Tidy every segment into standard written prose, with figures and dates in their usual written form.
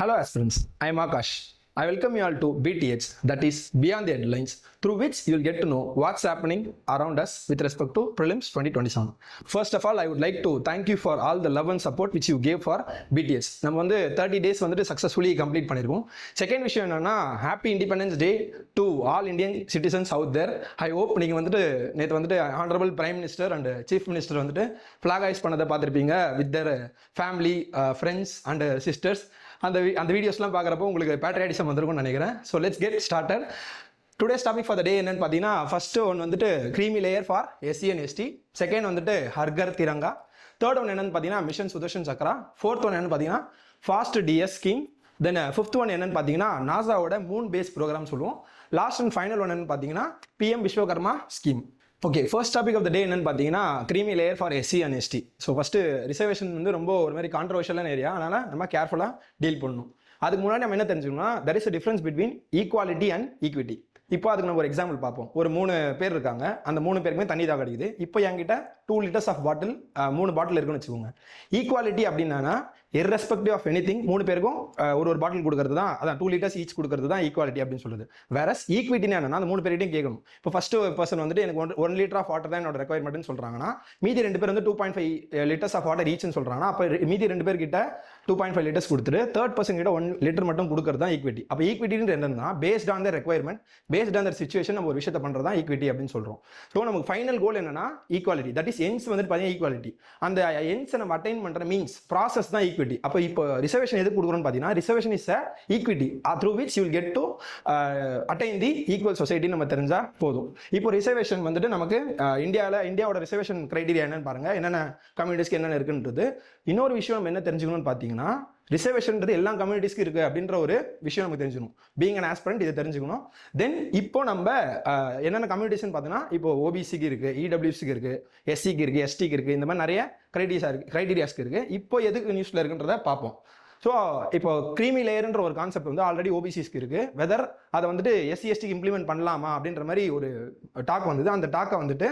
Hello aspirants, I am Akash. I welcome you all to BTH, that is Beyond the Headlines, through which you will get to know what's happening around us with respect to Prelims 2027. First of all, I would like to thank you for all the love and support which you gave for BTH. நம்ம வந்து 30 days வந்துட்டு successfully complete பண்ணிருக்கோம். Second விஷயம் என்னன்னா happy independence day to all Indian citizens out there. I hope நீங்கள் வந்துட்டு நேற்று வந்துட்டு honourable prime minister and chief minister வந்துட்டு ஃபிளாக் ஹைஸ் பண்ணதை பார்த்துருப்பீங்க with their family, friends and sisters. அந்த வீடியோஸ்லாம் பார்க்குறப்போ உங்களுக்கு பேட்ரியாட்டிசம் வந்திருக்கும்னு நினைக்கிறேன். So let's get started. Today's topic for the day என்னன்னு பார்த்தீங்கன்னா, ஃபர்ஸ்ட் ஒன் வந்துட்டு creamy layer for SC and ST, second வந்துட்டு ஹர்கர் திரங்கா, தேர்ட் ஒன் என்னன்னு பார்த்தீங்கன்னா mission Sudarshan Chakra, fourth one என்னன்னு பார்த்தீங்கன்னா FAST DS scheme, then fifth one என்னன்னு பார்த்தீங்கன்னா நாசாவோட மூன் பேஸ் ப்ரோக்ராம் சொல்லுவோம், லாஸ்ட் அண்ட் ஃபைனல் ஒன் என்னன்னு பார்த்தீங்கன்னா PM Vishwakarma scheme. Okay, first topic of the day என்னன்னு பார்த்தீங்கன்னா creamy layer for SC and ST. So first reservation வந்து ரொம்ப ஒரு மாதிரி கான்ட்ரவர்ஷியலான ஏரியா, அதனால நம்ம கேர்ஃபுல்லாக டீல் பண்ணணும். அதுக்கு முன்னாடி நம்ம என்ன தெரிஞ்சுக்கணும்னா, there is a difference between equality and equity. இப்போ அதுக்கு நம்ம ஒரு எக்ஸாம்பிள் பார்ப்போம். ஒரு 3 பேர் இருக்காங்க, அந்த 3 பேருக்குமே தண்ணி தான் கிடைக்குது. இப்போ என்கிட்ட 2 liters ஆஃப் பாட்டில் 3 பாட்டில் இருக்குன்னு வச்சுக்கோங்க. ஈக்குவாலிட்டி அப்படின்னா irrespective ஆஃப் எனி திங் 3 பேருக்கும் ஒரு பாட்டில் கொடுக்கறது தான், அதான் 2 liters ஈச் கொடுக்கறது தான் ஈக்குவாலிட்டி அப்படின்னு சொல்லுது. வேறஸ் ஈக்விட்டினா என்னன்னா அந்த 3 பேர்கிட்டையும் கேட்கணும். இப்போ ஃபர்ஸ்ட் பர்சன் வந்துட்டு எனக்கு 1 liter ஆஃப் வாட்டர் தான் என்னோட ரெக்யர்மெண்ட்னு சொல்றாங்கன்னா, மீதி 2 பேர் வந்து 2.5 liters ஆஃப் வாட்டர் ஈச்னு சொல்றாங்கன்னா, அப்போ மீதி 2 பேர் கிட்ட 2.5 liters கொடுத்துட்டு தேர்ட் பர்சன் கிட்ட 1 liter மட்டும் கொடுக்கறது தான் ஈக்விட்டி. அப்போ ஈக்விட்டின்னு என்னன்னா based on the requirement, based on the situation நம்ம ஒரு விஷயத்தை பண்றது தான் ஈக்விட்டி அப்படின்னு சொல்றோம். ஸோ நமக்கு ஃபைனல் கோல் என்னன்னா ஈக்குவாலிட்டி, தட் இஸ் எண்ட்ஸ் வந்துட்டு பார்த்தீங்கன்னா ஈக்குவாலிட்டி. அந்த எண்ட்ஸை நம்ம அட்டைன் பண்ற மீன்ஸ் ப்ராசஸ் தான் ஈக்விட்டி. அப்போ இப்போ ரிசர்வேஷன் எதுக்கு கொடுக்குறோம்னு பார்த்தீங்கன்னா, reservation is a equity through which you will get to attain the equal society நம்ம தெரிஞ்சா போதும். இப்போ ரிசர்வேஷன் வந்துட்டு நமக்கு இந்தியாவோட ரிசர்வேஷன் கிரைட்டீரியா என்னன்னு பாருங்க, என்னென்ன கம்யூனிட்டிஸ்க்கு என்னென்ன இருக்குன்றது. இன்னொரு விஷயம் நம்ம என்ன தெரிஞ்சுக்கணும்னு பார்த்தீங்கன்னா, ரிசர்வேஷன்ன்றது எல்லா கம்யூனிட்டிஸ்க்கு இருக்கு அப்படின்ற ஒரு விஷயம் நமக்கு தெரிஞ்சுக்கணும். பீங் அன் ஆஸ்பிரண்ட் இதை தெரிஞ்சுக்கணும். தென் இப்போ நம்ம என்னென்ன கம்யூனிட்டிஸ்னு பார்த்தீங்கன்னா, இப்போ ஓபிசிக்கு இருக்கு, இடபிள்யூசிக்கு இருக்கு, எஸ்சிக்கு இருக்கு, எஸ்டிக்கு இருக்கு, இந்த மாதிரி நிறைய கிரைட்டீரியாஸ்க்கு இருக்கு. இப்போ எதுக்கு நியூஸ்ல இருக்குன்றத பார்ப்போம். ஸோ இப்போ க்ரீமி லேயர்ன்ற ஒரு கான்செப்ட் வந்து ஆல்ரெடி ஓபிசிஸ்க்கு இருக்கு. வெதர் அதை வந்துட்டு எஸ்சி எஸ்டிக்கு இம்ப்ளிமெண்ட் பண்ணலாமா அப்படின்ற மாதிரி ஒரு டாக் வந்தது. அந்த டாக்கை வந்துட்டு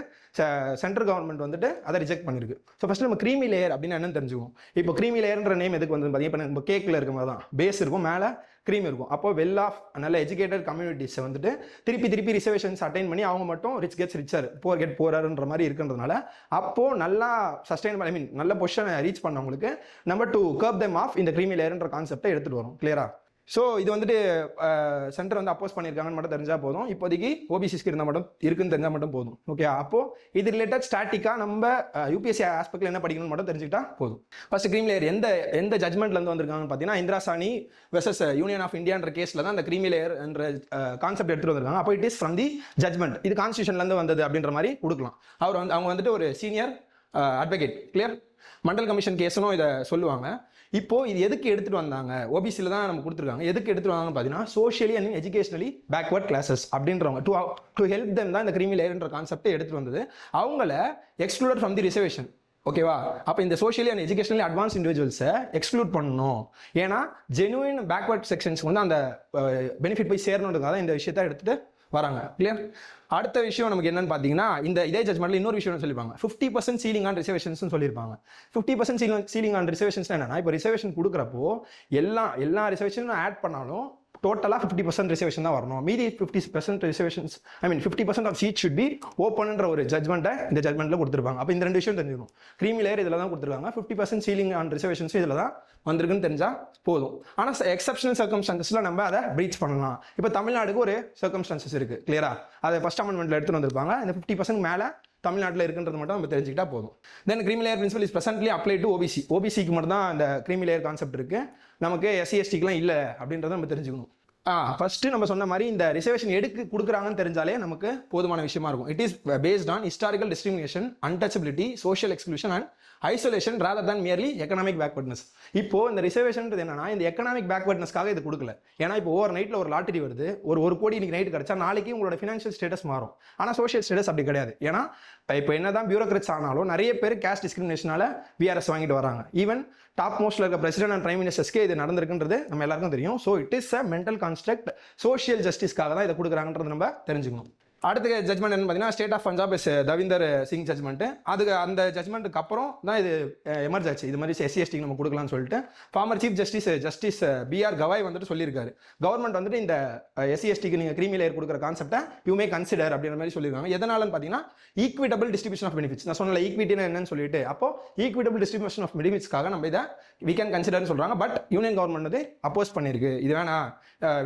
சென்ட்ரல் கவர்மெண்ட் வந்துட்டு அதை ரிஜெக்ட் பண்ணிருக்கு. ஸோ ஃபர்ஸ்ட் நம்ம க்ரீமி லேயர் அப்படின்னு என்னன்னு தெரிஞ்சுக்குவோம். இப்போ க்ரீமி லேயர்ன்ற நேம் எதுக்கு வந்து பார்த்தீங்கன்னா, இப்போ நம்ம கேக்கில் இருக்க மாதிரி தான் பேஸ் இருக்கும், மேலே க்ரீம் இருக்கும். அப்போ வெல் ஆஃப் நல்ல எஜுகேட்டட் கம்யூனிட்டிஸை வந்துட்டு திருப்பி ரிசர்வேஷன்ஸ் அட்டைன் பண்ணி அவங்க மட்டும் rich gets richer, poor get போரர்ன்ற மாதிரி இருக்குன்றதுனால, அப்போ நல்லா சஸ்டைனபிள், ஐ மீன் நல்ல பொசிஷனை ரீச் பண்ணவங்களுக்கு நம்ம டு கர்ப் தெம் ஆஃப் இந்த க்ரீமி லேயர்ன்ற கான்செப்டை எடுத்துட்டு வரும். கிளியரா? ஸோ இது வந்துட்டு சென்டர் வந்து அப்போஸ் பண்ணியிருக்காங்கன்னு மட்டும் தெரிஞ்சா போதும். இப்போதைக்கு ஓபிசிஸ்க்கு இருந்தால் மட்டும் இருக்குன்னு தெரிஞ்சால் மட்டும் போதும். ஓகே, அப்போ இது ரிலேட்டட் ஸ்டாட்டிக்காக நம்ம யூபிஎஸ்சி ஆஸ்பெக்ட்ல என்ன படிக்கணும்னு மட்டும் தெரிஞ்சுக்கிட்டா போதும். ஃபர்ஸ்ட் க்ரீமி லேயர் எந்த ஜட்மெண்ட்ல இருந்து வந்திருக்காங்கன்னு பார்த்தீங்கன்னா, இந்திரா சாணி வெர்சஸ் யூனியன் ஆஃப் இந்தியான்ற கேஸ்ல தான் அந்த க்ரீமி லேயர் என்ற கான்செப்ட் எடுத்துட்டு வந்திருக்காங்க. அப்போ it is from the judgment, இது கான்ஸ்டியூஷன்ல இருந்து வந்தது அப்படின்ற மாதிரி கொடுக்கலாம். அவங்க வந்துட்டு ஒரு senior advocate, clear, Mandal commission கேஸனும் இதை சொல்லுவாங்க. இப்போ இது எதுக்கு எடுத்துட்டு வந்தாங்க, ஓபிசியில் தான் நம்ம கொடுத்துருக்காங்க, எதுக்கு எடுத்துட்டு வந்தாங்கன்னு பார்த்தீங்கன்னா, socially and educationally backward classes அப்படின்றவங்க டு ஹெல்ப் தெம் தான் இந்த க்ரீமி லேயர்ன்ற கான்செப்டை எடுத்துட்டு வந்தது. அவங்கள எக்ஸ்க்ளூடட் ஃப்ரம் தி ரிசர்வேஷன். ஓகேவா? அப்போ இந்த சோஷியலி அண்ட் எஜுகேஷனலி அட்வான்ஸ் இண்டிவிஜுவல்ஸை எக்ஸ்க்ளூட் பண்ணணும். ஏன்னா ஜெனுவின் பேக்வர்ட் செக்ஷன்ஸ்க்கு வந்து அந்த பெனிஃபிட் போய் சேரணுன்றதுக்காக இந்த விஷயத்தை எடுத்துட்டு வராங்க. கிளியர்? அடுத்த விஷயம் நமக்கு என்னன்னு பார்த்தீங்கன்னா, இதே ஜட்மெண்ட்ல இன்னொரு விஷயம் சொல்லியிருப்பாங்க, 50% சீலிங் ஆன் ரிசர்வேஷன்ஸ் சொல்லியிருப்பாங்க. 50% சீலிங் ஆன் ரிசர்வேஷன்ஸ் என்னன்னா, இப்போ ரிசர்வேஷன் கொடுக்குறப்போ எல்லா ரிசர்வேஷனும் ஆட் பண்ணாலும் டோட்டலாக 50% ரிசர்வேஷன் தான் வரணும். மீதி 50% reservations, I mean 50% of seat should be ஓப்பன்ன்ற ஒரு ஜட்மெண்ட்டை இந்த ஜட்மெண்ட்ல கொடுத்துருப்பாங்க. அப்போ இந்த 2 விஷயம் தெரிஞ்சுக்கணும். க்ரீமி லேயர் இதில் தான் கொடுத்துருக்காங்க, 50% சீலிங் ஆன் ரிசர்வேஷன்ஸும் இதில் தான் வந்திருக்குன்னு தெரிஞ்சா போதும். ஆனால் எக்ஸப்ஷனல் சர்க்கம்ஸ்டான்சஸ்ல நம்ம அதை பிரீச் பண்ணலாம். இப்போ தமிழ்நாடுக்கு ஒரு சர்க்கம்ஸ்டான்சஸ் இருக்கு, கிளியரா? அதை ஃபர்ஸ்ட் அமெண்ட்மெண்ட்ல எடுத்துட்டு வந்திருப்பாங்க. இந்த 50% மேலே தமிழ்நாட்டில் இருக்குன்றது மட்டும் நம்ம தெரிஞ்சுக்கிட்டா போதும். Then creamy layer principle is presently apply to OBC. ஓபிசிக்கு மட்டும் தான் இந்த க்ரீமி லேயர் கான்செப்ட் இருக்கு, நமக்கு எஸ்சி எஸ்டிக்குலாம் இல்லை அப்படின்றத நம்ம தெரிஞ்சுக்கணும். ஃபர்ஸ்ட் நம்ம சொன்ன மாதிரி இந்த ரிசர்வேஷன் எடுக்கு கொடுக்குறாங்கன்னு தெரிஞ்சாலே நமக்கு போதுமான விஷயமா இருக்கும். It is based on historical discrimination, untouchability, social exclusion and isolation rather than merely economic backwardness. இப்போ இந்த ரிசர்வேஷன்றது என்னன்னா, இந்த எக்கனாமிக் பேக்வர்ட்னஸ்க்காக இது கொடுக்கல. ஏன்னா இப்போ ஓவர் நைட்ல ஒரு லாட்டரி வருது, ஒரு கோடி இன்னைக்கு நைட் கிடைச்சா நாளைக்கு உங்களோட ஃபினான்ஷியல் ஸ்டேட்டஸ் மாறும். ஆனால் சோஷியல் ஸ்டேட்டஸ் அப்படி கிடையாது. ஏன்னா இப்போ என்னதான் பியூரோக்ராட்ஸ் ஆனாலும் நிறைய பேர் கேஸ்ட் டிஸ்கிரிமினேஷனால விஆர்எஸ் வாங்கிட்டு வராங்க. ஈவன் டாப் மோஸ்ட்ல இருக்க பிரசிடென்ட் அண்ட் பிரைம் மினிஸ்டர்ஸ்க்கே இது நடந்திருக்குன்றது நம்ம எல்லாருக்கும் தெரியும். So it is a mental construct, social ஜஸ்டிஸ்க்காக தான் இதை கொடுக்குறாங்கன்றது நம்ம தெரிஞ்சுக்கணும். அடுத்த ஜட்மெண்ட் என்ன பார்த்தீங்கன்னா state of Punjab is Davinder Singh judgment. அதுக்கு அந்த ஜட்மெண்ட்டுக்கு அப்புறம் தான் இது எமர்ஜ் ஆச்சு, இது மாதிரி SC/ST நம்ம கொடுக்கலாம்னு சொல்லிட்டு farmer chief justice BR Gavai வந்துட்டு சொல்லியிருக்காரு. கவர்மெண்ட் வந்துட்டு இந்த SC/STக்கு நீங்கள் கிரீமி லேயர் கொடுக்குற கான்செப்டை யூ மே கன்சிடர் அப்படின்ற மாதிரி சொல்லியிருக்காங்க. எதனாலன்னு பார்த்தீங்கன்னா ஈக்விட்டபிள் டிஸ்ட்ரிபியூஷன் ஆஃப் பெனிஃபிட்ஸ். நான் சொன்ன ஈக்விட்டினா என்னன்னு சொல்லிட்டு அப்போ ஈக்விட்டபிள் டிஸ்ட்ரிபியூஷன் ஆஃப் பெனிஃபிட்ஸ்க்காக நம்ம இதை வி கேன் கன்சிடர்னு சொல்கிறாங்க. பட் யூனியன் கவர்மெண்ட் வந்து அப்போஸ் பண்ணியிருக்கு, இது வேணாம்,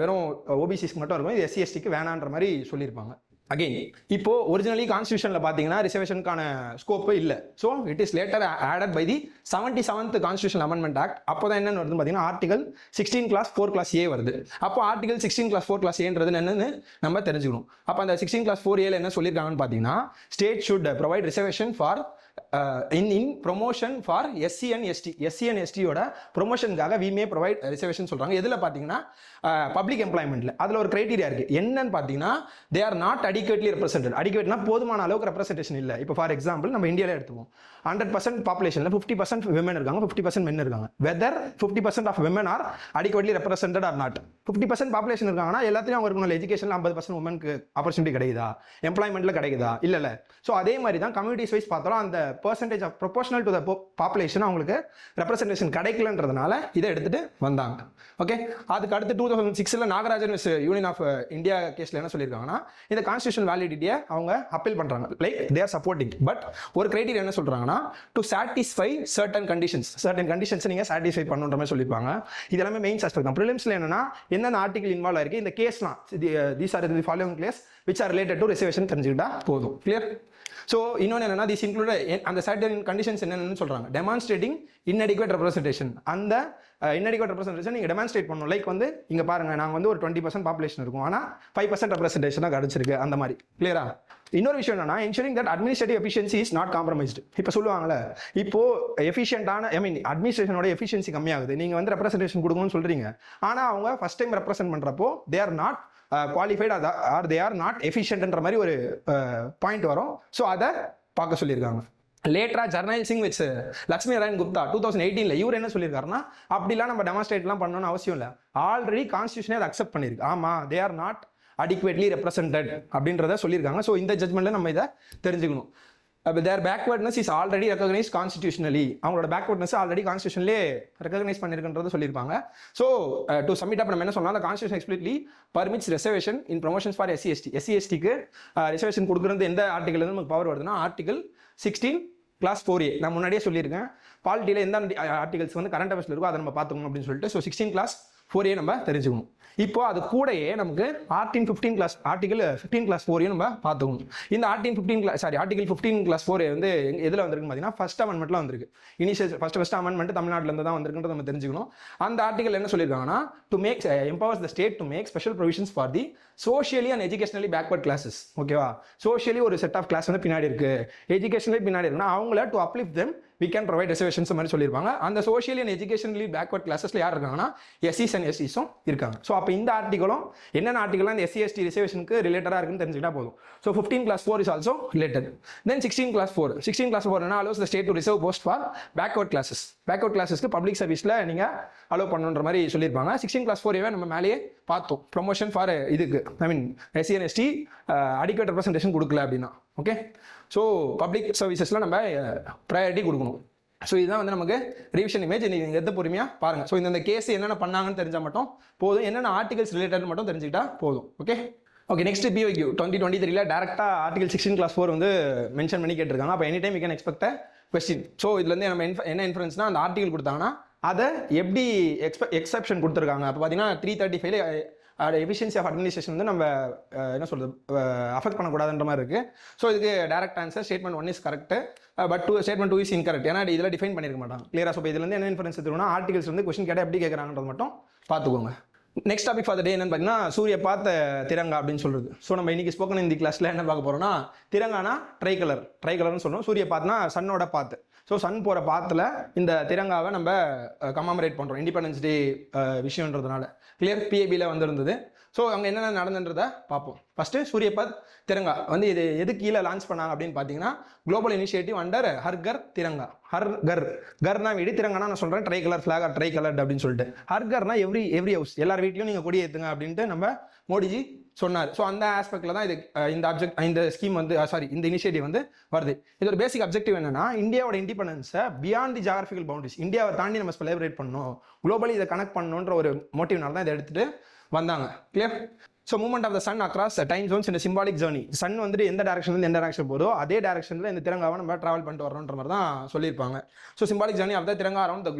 வெறும் OBCஸ்க்கு மட்டும் இருக்கும், இது SC/STக்கு வேணான்ற மாதிரி சொல்லியிருப்பாங்க. அகெயின் இப்போ ஒரிஜினலி கான்ஸ்டியூஷனில் பார்த்தீங்கன்னா ரிசர்வேஷனுக்கான ஸ்கோப்பு இல்லை. So it is later added by the 77th constitution amendment act. அப்போ தான் என்னென்னு வருதுன்னு பார்த்தீங்கன்னா ஆர்டிகல் 16 class 4 class A வருது. அப்போ ஆர்டிகல் 16 class 4 class Aன்றது என்னன்னு நம்ம தெரிஞ்சுக்கணும். அப்போ அந்த 16 class 4Aல என்ன சொல்லியிருக்காங்கன்னு பார்த்தீங்கன்னா state should provide reservation for in promotion for SC and ST யோட ப்ரொமோஷனுக்காக வி மே ப்ரொவைட் ரிசர்வேஷன் சொல்கிறாங்க. எதில் பார்த்தீங்கன்னா பப்ளிக் எம்ப்ளாய்மெண்ட்டில். அதில் ஒரு கிரைட்டீரியா இருக்குது, என்னன்னு பார்த்தீங்கன்னா they are not adequately represented. அடிக்வேட்னா போதுமான அளவுக்கு ரெப்ரசன்டேஷன் இல்லை. இப்போ ஃபார் எக்ஸாம்பிள் நம்ம இந்தியாவில் எடுத்துவோம், 100% பாப்புலேஷனில் 50% விமன் இருக்காங்க, 50% மென் இருக்காங்க. Whether 50% of women are adequately represented or not. 50% population இருக்காங்கன்னா எல்லாத்தையும் அவங்க இருக்கணும். எஜுகேஷனில் 50% உமனுக்கு ஆப்பர்ச்சுனிட்டி கிடைக்குதா, எம்ப்ளாய்மெண்ட்டில் கிடைக்குதா, இல்லை. ஸோ அதே மாதிரி தான் கம்யூனிட்டிஸ் வைஸ் பார்த்தாலும் அந்த percentage of proportional to the population அவங்களுக்கு ரெப்ரசன்டேஷன் கிடைக்கலன்றதுனால இதை எடுத்துட்டு வந்தாங்க. ஓகே, அதுக்கு அடுத்து 2006 நாகராஜன் யூனியன் ஆஃப் இந்தியா கேஸில் என்ன சொல்லியிருக்காங்கன்னா இந்த கான்ஸ்டியூஷன் வேலிடிட்டியை அவங்க அப்பீல் பண்ணுறாங்க, like they are supporting. But ஒரு கிரைட்டீரியா என்ன சொல்கிறாங்கன்னா டு சாட்டிஸ்ஃபை சர்டன் கண்டிஷன்ஸ் நீங்கள் சாட்டிஸ்ஃபை பண்ணுன்ற மாதிரி சொல்லியிருப்பாங்க. இது எல்லாமே மெயின் ஆஸ்பெக்ட் தான். ப்ரிலிம்ஸில் என்னன்னா என்னென்ன ஆர்டிகல் இன்வால்வ் ஆயிருக்கு, இந்த கேஸ்லாம் these are the following case which are related to reservation தெரிஞ்சுக்கிட்டா போதும். கிளியர்? ஸோ இன்னொன்று என்னன்னா திஸ் இன்க்ளூட் அந்த சர்டன் கண்டிஷன்ஸ் என்னென்னு சொல்கிறாங்க, டெமான்ஸ்ட்ரேட்டிங் இன்அடிக்வேட் ரெப்ரசன்டேஷன். அந்த இன்அடிக்வேட் ரெப்ரசன்டேஷன் நீங்கள் டெமான்ஸ்ட்ரேட் பண்ணணும். லைக் வந்து இங்கே பாருங்கள், நாங்கள் வந்து ஒரு 20% பாப்புலேஷன் இருக்கும், ஆனால் 5% ரெப்ரசன்டேஷனாக கிடச்சிருக்கு, அந்த மாதிரி. கிளியரா? இன்னொரு விஷயம் என்னன்னா ensuring that administrative efficiency is not compromised. இப்போ சொல்லுவாங்கல்ல, இப்போ எஃபிஷியன்டான அட்மினிஸ்ட்ரேஷனோட எஃபிஷியன்சி கம்மியாகுது, நீங்கள் வந்து ரெப்ரசன்டேஷன் கொடுக்கணும்னு சொல்கிறீங்க, ஆனால் அவங்க ஃபர்ஸ்ட் டைம் ரெப்ரசென்ட் பண்ணுறப்போ they are not qualified or they are not எஃபிஷியன்ட்ன்ற மாதிரி ஒரு பாயிண்ட் வரும். ஸோ அதை பார்க்க சொல்லியிருக்காங்க. லேட்டரா ஜர்னைல் சிங் வித் லக்ஷ்மி நாராயண் குப்தா 2018 இவர் என்ன சொல்லியிருக்காருன்னா அப்படிலாம் நம்ம டெமான்ஸ்ட்ரேட்லாம் பண்ணணும்னு அவசியம் இல்லை, ஆல்ரெடி கான்ஸ்டியூஷனே அதை அக்செப்ட் பண்ணியிருக்கு. ஆமாம், they are not adequately represented அப்படின்றத சொல்லியிருக்காங்க. ஸோ இந்த ஜட்மெண்ட்ல நம்ம இதை தெரிஞ்சுக்கணும். Their backwardness is already recognise constitutionally. அவங்களோட பேக்வர்ட்னஸ் ஆல்ரெடி கான்ஸ்டியூஷன்லேயே ரெகக்னைஸ் பண்ணியிருக்குன்றது சொல்லியிருப்பாங்க. ஸோ டு சப்மிட் அப் நம்ம என்ன சொல்லலாம், constitution explicitly permits reservation in promotions for SC/STக்கு ரிசர்வேஷன் கொடுக்குறது எந்த ஆர்டிகல் இருந்து நமக்கு பவர் வருதுன்னா ஆர்டிகல் 16 class 4A. நான் முன்னாடியே சொல்லியிருக்கேன், பாலிட்டியில் எந்த ஆர்டிகல்ஸ் வந்து கரண்ட் அஃபேர்ஸ்ல இருக்கோ அதை நம்ம பார்த்துக்கணும் அப்படின்னு சொல்லிட்டு. ஸோ 16 class 4A நம்ம தெரிஞ்சுக்கணும். இப்போ அது கூடயே நமக்கு ஆர்டிகல் 15 class 4A நம்ம பார்த்துக்கணும். இந்த ஆர்டிகல் 15 class 4A வந்து எதில் வந்திருக்குன்னு பார்த்தீங்கன்னா ஃபர்ஸ்ட் அமெண்ட்மெண்ட்ல வந்திருக்கு. இனிஷியல் ஃபர்ஸ்ட் அமெண்ட்மெண்ட் தமிழ்நாட்டிலேருந்து தான் வந்திருக்குன்றத நம்ம தெரிஞ்சுக்கணும். அந்த ஆர்டிகல் என்ன சொல்லியிருக்காங்கன்னா to make empowers the state to make special provisions for the socially and educationally backward classes. ஓகேவா? சோஷியலி ஒரு செட் ஆஃப் கிளாஸ் வந்து பின்னாடி இருக்கு, எஜுகேஷனலி பின்னாடி இருக்குன்னா அவங்கள to uplift them we can provide reservations மாதிரி சொல்லியிருப்பாங்க. அந்த சோஷியலி அண்ட் எஜுகேஷனலி பேக்வர்ட் கிளாஸஸ்ல யார் இருக்காங்கன்னா SCs and STஸும் இருக்காங்க. ஸோ அப்போ இந்த ஆர்டிகளும் என்னென்ன ஆர்டிகல்லாம் இந்த SC/ST ரிசர்வேஷனுக்கு ரிலேட்டடாக இருக்குன்னு தெரிஞ்சுக்கிட்டா போதும். So 15 class 4 is also related. Then 16 class 4 என்ன allows the state to reserve post for backward classes. Backward கிளாஸஸ்க்கு பப்ளிக் சர்வீஸில் நீங்கள் அலோவ் பண்ணுன்ற மாதிரி சொல்லியிருப்பாங்க. 16 class 4A நம்ம மேலேயே பார்த்தோம், ப்ரொமோஷன் ஃபார் இதுக்கு SC and ST adequate representation கொடுக்கல அப்படின்னா. ஓகே, ஸோ பப்ளிக் சர்வீசஸில் நம்ம ப்ரையாரிட்டி கொடுக்கணும். ஸோ இதுதான் வந்து நமக்கு ரிவிஷன் இமேஜ். நீங்கள் எடுத்து பொறுமையாக பாருங்கள். ஸோ இந்த கேஸ் என்னென்ன பண்ணாங்கன்னு தெரிஞ்சால் மட்டும் போதும், என்னென்ன ஆர்டிகல்ஸ் ரிலேட்டட் மட்டும் தெரிஞ்சுக்கிட்டா போதும். ஓகே, நெக்ஸ்ட் BYQ 2023 டேரெக்டாக ஆர்டிகல் 16 class 4 வந்து மென்ஷன் பண்ணி கேட்டிருக்காங்க. அப்போ any time we can expect question. So இதுலேருந்து நம்ம என்ன இன்ஃபரன்ஸ்னா அந்த ஆர்டிகல் கொடுத்தாங்கன்னா அதை எப்படி எக்ஸப்ஷன் கொடுத்துருக்காங்க. அப்போ பார்த்தீங்கன்னா 335 எஃபிஷியன்சி ஆஃப் அட்மினிஸ்ட்ரேஷன் வந்து நம்ம என்ன சொல்கிறது அஃபெக்ட் பண்ணக்கூடாதுன்ற மாதிரி இருக்குது. ஸோ இதுக்கு direct answer statement 1 is correct, but statement 2 is incorrect. ஏன்னா இதில் டிஃபைன் பண்ணியிருக்க மாட்டாங்க. கிளியரா? ஸோ இதுலேருந்து என்ன இன்ஃபரன்ஸ் எடுத்துக்கணும்னா ஆர்டிகல்ஸ் வந்து கொஸ்டின் கேட்டால் எப்படி கேட்குறாங்கன்றது மட்டும் பார்த்துக்கோங்க. Next topic for the day என்னன்னு பார்த்தீங்கன்னா சூரிய பார்த்த திரங்கா அப்படின்னு சொல்றது. ஸோ நம்ம இன்னைக்கு ஸ்போக்கன் ஹிந்தி கிளாஸில் என்ன பார்க்க போகிறோம்னா திரங்கானா ட்ரைகலர்னு சொல்லுவோம். சூரிய பாத்னா சன்னோட பாத்து. ஸோ சன் போகிற பாத்தில் இந்த திரங்காவை நம்ம கமாமரேட் பண்ணுறோம் இண்டிபெண்டன்ஸ் டே விஷயன்றதுனால. கிளியர்? PIBயில் வந்திருந்தது. ஸோ அங்கே என்னென்ன நடந்துன்றதை பார்ப்போம். ஃபஸ்ட்டு சூரியபாத் திரங்கா வந்து இது எது கீழே லான்ச் பண்ணாங்க அப்படின்னு பார்த்தீங்கன்னா குளோபல் இனிஷியேட்டிவ் அண்டர் ஹர்கர் திரங்கா. கர்னா வீடு, திரங்கானா நான் சொல்கிறேன் try colour flag, try coloured அப்படின்னு சொல்லிட்டு. ஹர்கர்னா எவ்ரி ஹவுஸ், எல்லார் வீட்லையும் நீங்கள் கொடி ஏற்றுங்க அப்படின்ட்டு நம்ம மோடிஜி சொன்னார். ஸோ அந்த ஆஸ்பெக்டில் தான் இது இந்த ஸ்கீம் வந்து இந்த இனிஷியேட்டிவ் வந்து வருது. இது ஒரு பேசிக் அப்ஜெக்டிவ் என்னன்னா, இந்தியாவோட இண்டிபெண்டன்ஸை பியாண்ட் தி ஜியாகிரபிக்கல் பவுண்டரிஸ், இந்தியாவை தாண்டி நம்ம செலிப்ரேட் பண்ணணும், குளோபலி இதை கனெக்ட் பண்ணணுன்ற ஒரு மோட்டிவ்னால தான் இதை எடுத்துட்டு வந்தாங்க. Clear? So movement of the sun across time zones இந்த சிம்பாலிக் ஜேர்னி, சன் வந்துட்டு எந்த டேரக்ஷன்லேருந்து எந்த டேரக்ஷன் போதோ அதே டேரக்ஷனில் இந்த திரங்காவை நம்ம ட்ராவல் பண்ணிட்டு வரோன்ற மாதிரி தான் சொல்லியிருப்பாங்க. So symbolic journey of the Tiranga around the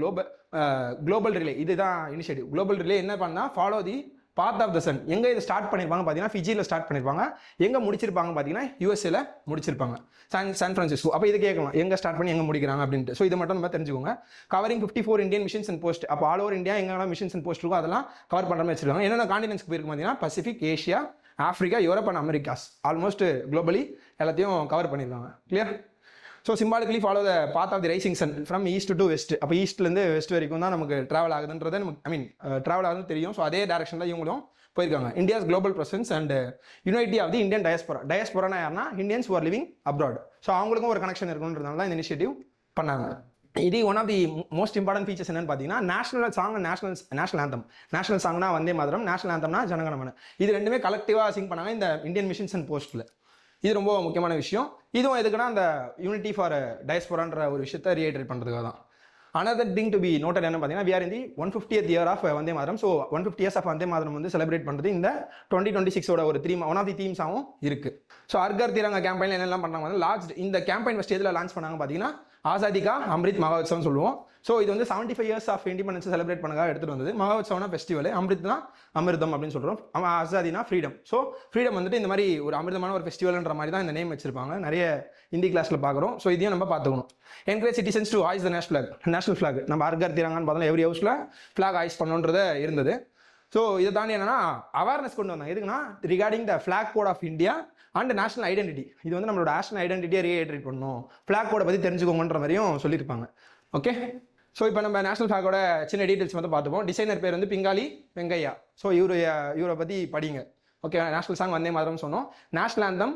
global relay, இதுதான் இனிஷியேட்டிவ். குளோபல் ரிலே என்ன பண்ணால் follow the path of the sun. எங்கே இது ஸ்டார்ட் பண்ணியிருப்பாங்க பார்த்தீங்கன்னா ஃபிஜியில் ஸ்டார்ட் பண்ணியிருப்பாங்க. எங்கே முடிச்சிருப்பாங்க பார்த்தீங்கன்னா யூஎஸ்ஏல முடிச்சிருப்பாங்க, சான் ஃப்ரான்சிஸ்கோ. அப்போ இது கேட்கலாம், எங்கே ஸ்டார்ட் பண்ணி எங்கே முடிக்கிறாங்க அப்படின்ட்டு. ஸோ இது மட்டும் நம்ம தெரிஞ்சுக்கோங்க. Covering 54 Indian missions and post. அப்போ ஆல் ஓவர் இந்தியா எங்கெல்லாம் மிஷன்ஸ் அண்ட் போஸ்ட் இருக்கோ அதெல்லாம் கவர் பண்ணுற மாதிரி வச்சிருக்காங்க. என்னென்ன காண்டினென்ட்ஸ்க்கு போயிருக்கு பார்த்தீங்கன்னா Pacific, Asia, Africa, Europe and Americas. Almost globally எல்லாத்தையும் கவர் பண்ணியிருக்காங்க. Clear? So symbolically follow the path of the rising sun from east to west. அப்போ ஈஸ்ட்லேருந்து வெஸ்ட் வரைக்கும் தான் நமக்கு ட்ராவல் ஆகுதுன்றது நமக்கு ட்ராவல் ஆகுதுன்னு தெரியும். ஸோ அதே டேரக்ஷனில் இவங்களும் போயிருக்காங்க. India's global presence and unity of the Indian diaspora. டயஸ்போரானா யாருன்னா Indians are living abroad. So அவங்களுக்கும் ஒரு கனெக்ஷன் இருக்கணுன்றதுனால தான் இந்த இனிஷியேட்டிவ் பண்ணாங்க. இது one of the most important features என்னன்னு பார்த்தீங்கன்னா, national song and national anthem. National சாங்னா Vande Mataram, national ஆந்தம்னா Jana Gana Mana. இது ரெண்டுமே கலெக்டிவாக சிங் பண்ணாங்க இந்த இந்தியன் மிஷன்ஸ் அண்ட் போஸ்ட்டில். இது ரொம்ப முக்கியமான விஷயம். இதுவும் எதுக்குன்னா அந்த யூனிட்டி ஃபார் டயஸ்போரான்ற ஒரு விஷயத்தை ரீஐட்ரேட் பண்ணுறதுக்காக தான். Another thing to be noted என்ன பார்த்தீங்கன்னா, we are in the 150th year of Vande Mataram. So 150 years of Vande Mataram வந்து செலிப்ரேட் பண்ணுறது இந்த 2026 ஒரு ஒன் ஆஃப் தி தீம்ஸாகவும் இருக்குது. ஸோ அர்கர் திரங்கா கேம்பெயின் என்னெல்லாம் பண்ணாங்க, இந்த கேம்பெயின் ஃபஸ்ட் எதில் லான்ச் பண்ணாங்க பார்த்தீங்கன்னா ஆசாதி கா அம்ரித் மகோத்சவம் சொல்லுவோம். ஸோ இது வந்து 75 years ஆஃப் இண்டிபெண்டன்ஸ் செலிப்ரேட் பண்ண எடுத்துகிட்டு வந்தது. மகோத்சவம்னா ஃபெஸ்டிவல், அம்ரித்னா அமிர்தம் அப்படின்னு சொல்கிறோம், ஆசாதினா ஃப்ரீடம். ஸோ ஃப்ரீடம் வந்துட்டு இந்த மாதிரி ஒரு அமிர்தமான ஒரு ஃபெஸ்டிவல்ன்ற மாதிரி தான் இந்த நேம் வச்சிருப்பாங்க. நிறைய ஹிந்தி கிளாஸில் பார்க்குறோம். ஸோ இதையும் நம்ம பார்த்துக்கணும். Encourage citizens to hoist the national flag. நம்ம அர்கர் திரங்கான்னு பார்த்தோம்னா எவ்ரி ஹவுஸில் ஃபிளாக் ஹாய்ஸ் பண்ணணுன்றது இருந்தது. ஸோ இதை தாண்டி என்னன்னா அவேர்னஸ் கொண்டு வந்தாங்க. எதுக்குன்னா regarding the flag code of India and national identity. இது வந்து நம்மளோட நேஷனல் ஐடென்டிட்டியை ரீஹைட்ரேட் பண்ணணும், ஃபிளாக் கோடை பற்றி தெரிஞ்சுக்கோங்கன்ற மாதிரியும் சொல்லியிருப்பாங்க. ஓகே, ஸோ இப்போ நம்ம நேஷனல் ஃபிளாகோட சின்ன டீட்டெயில்ஸ் வந்து பார்த்துப்போம். டிசைனர் பேர் வந்து பிங்காலி வெங்கையா. ஸோ இவரை பற்றி படிங்க. Okay, national song Vande Mataram சொன்னோம். நேஷனல் ஆந்தம்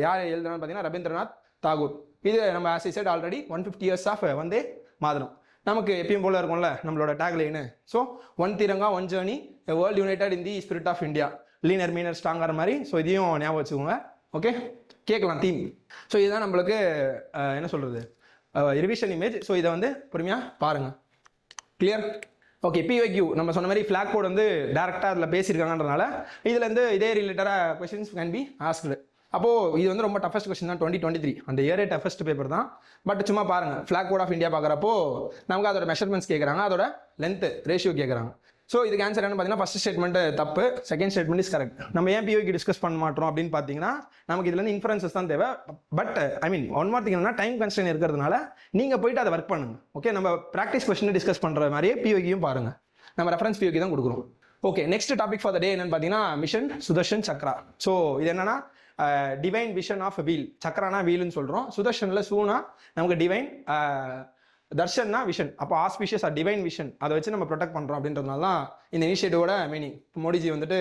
யார் எழுதுறான்னு பார்த்தீங்கன்னா ரவீந்திரநாத் தாகூர். இது நம்ம as I said already 150 years of Vande Mataram. நமக்கு எப்பயும் போல இருக்கும்ல நம்மளோட tagline. So one Tiranga one journey, world united in the spirit of India, leaner meaner stronger மாதிரி. ஸோ இதையும் ஞாபகம் வச்சுக்கோங்க. ஓகே, கேட்கலாம் தீம். ஸோ இதுதான் நம்மளுக்கு என்ன சொல்கிறது ரிவிஷன் இமேஜ். ஸோ இதை வந்து பொறுமையாக பாருங்கள். கிளியர்? ஓகே, பிஒக்யூ நம்ம சொன்ன மாதிரி ஃபிளாக் கோட் வந்து டேரெக்டாக அதில் பேசியிருக்காங்கன்றனால இதுலேருந்து இதே ரிலேட்டடாக கொஸ்டின்ஸ் கேன் பி ஆஸ்க்டு. அப்போது இது வந்து ரொம்ப டஃபஸ்ட் கொஸ்டின் தான் 2023. அந்த இயரே டஃபஸ்ட் பேப்பர் தான். பட் சும்மா பாருங்கள், ஃபிளாக் கோட் ஆஃப் இந்தியா பார்க்குறப்போ நமக்கு அதோட மெஷர்மெண்ட்ஸ் கேட்குறாங்க, அதோட லென்த்து ரேஷியோ கேட்குறாங்க. ஸோ இதுக்கு ஆன்சர் என்ன பார்த்தீங்கன்னா, ஃபஸ்ட் ஸ்டேட்மெண்ட் தப்பு, செகண்ட் ஸ்டேட்மெண்ட் இஸ் கரெக்ட். நம்ம ஏன் பிஓக்கு டிஸ்கஸ் பண்ண மாட்டோம் அப்படின்னு பார்த்தீங்கன்னா, நமக்கு இதுலேருந்து இன்ஃபரன்சஸ் தான் தேவை. பட் ஒன் மார் திங் என்னன்னா, டைம் கன்ஸ்ட்ரெயின் இருக்கிறதுனால நீங்கள் போயிட்டு அதை ஒர்க் பண்ணுங்க. ஓகே, நம்ம ப்ராக்டிஸ் கொஸ்டின் டிஸ்கஸ் பண்ணுற மாதிரியே பிஓக்கியும் பாருங்கள். நம்ம ரெஃபரன்ஸ் பிஓக்கி தான் கொடுக்குறோம். Okay, next topic for the day என்னன்னு பார்த்தீங்கன்னா, மிஷன் சுதர்ஷன் சக்ரா. ஸோ இது என்னன்னா டிவைன் விஷன் ஆஃப் வீல். சக்கரானா வீல்னு சொல்கிறோம், சுதர்ஷனில் சூனா நமக்கு டிவைன், தர்ஷன்னா விஷன். அப்போ ஆஸ்பிஷியஸ் டிவைன் விஷன், அதை வச்சு நம்ம ப்ரொடெக்ட் பண்ணுறோம் அப்படின்றதுனால தான் இந்த இனிஷியேட்டிவோட மீனிங். மோடிஜி வந்துட்டு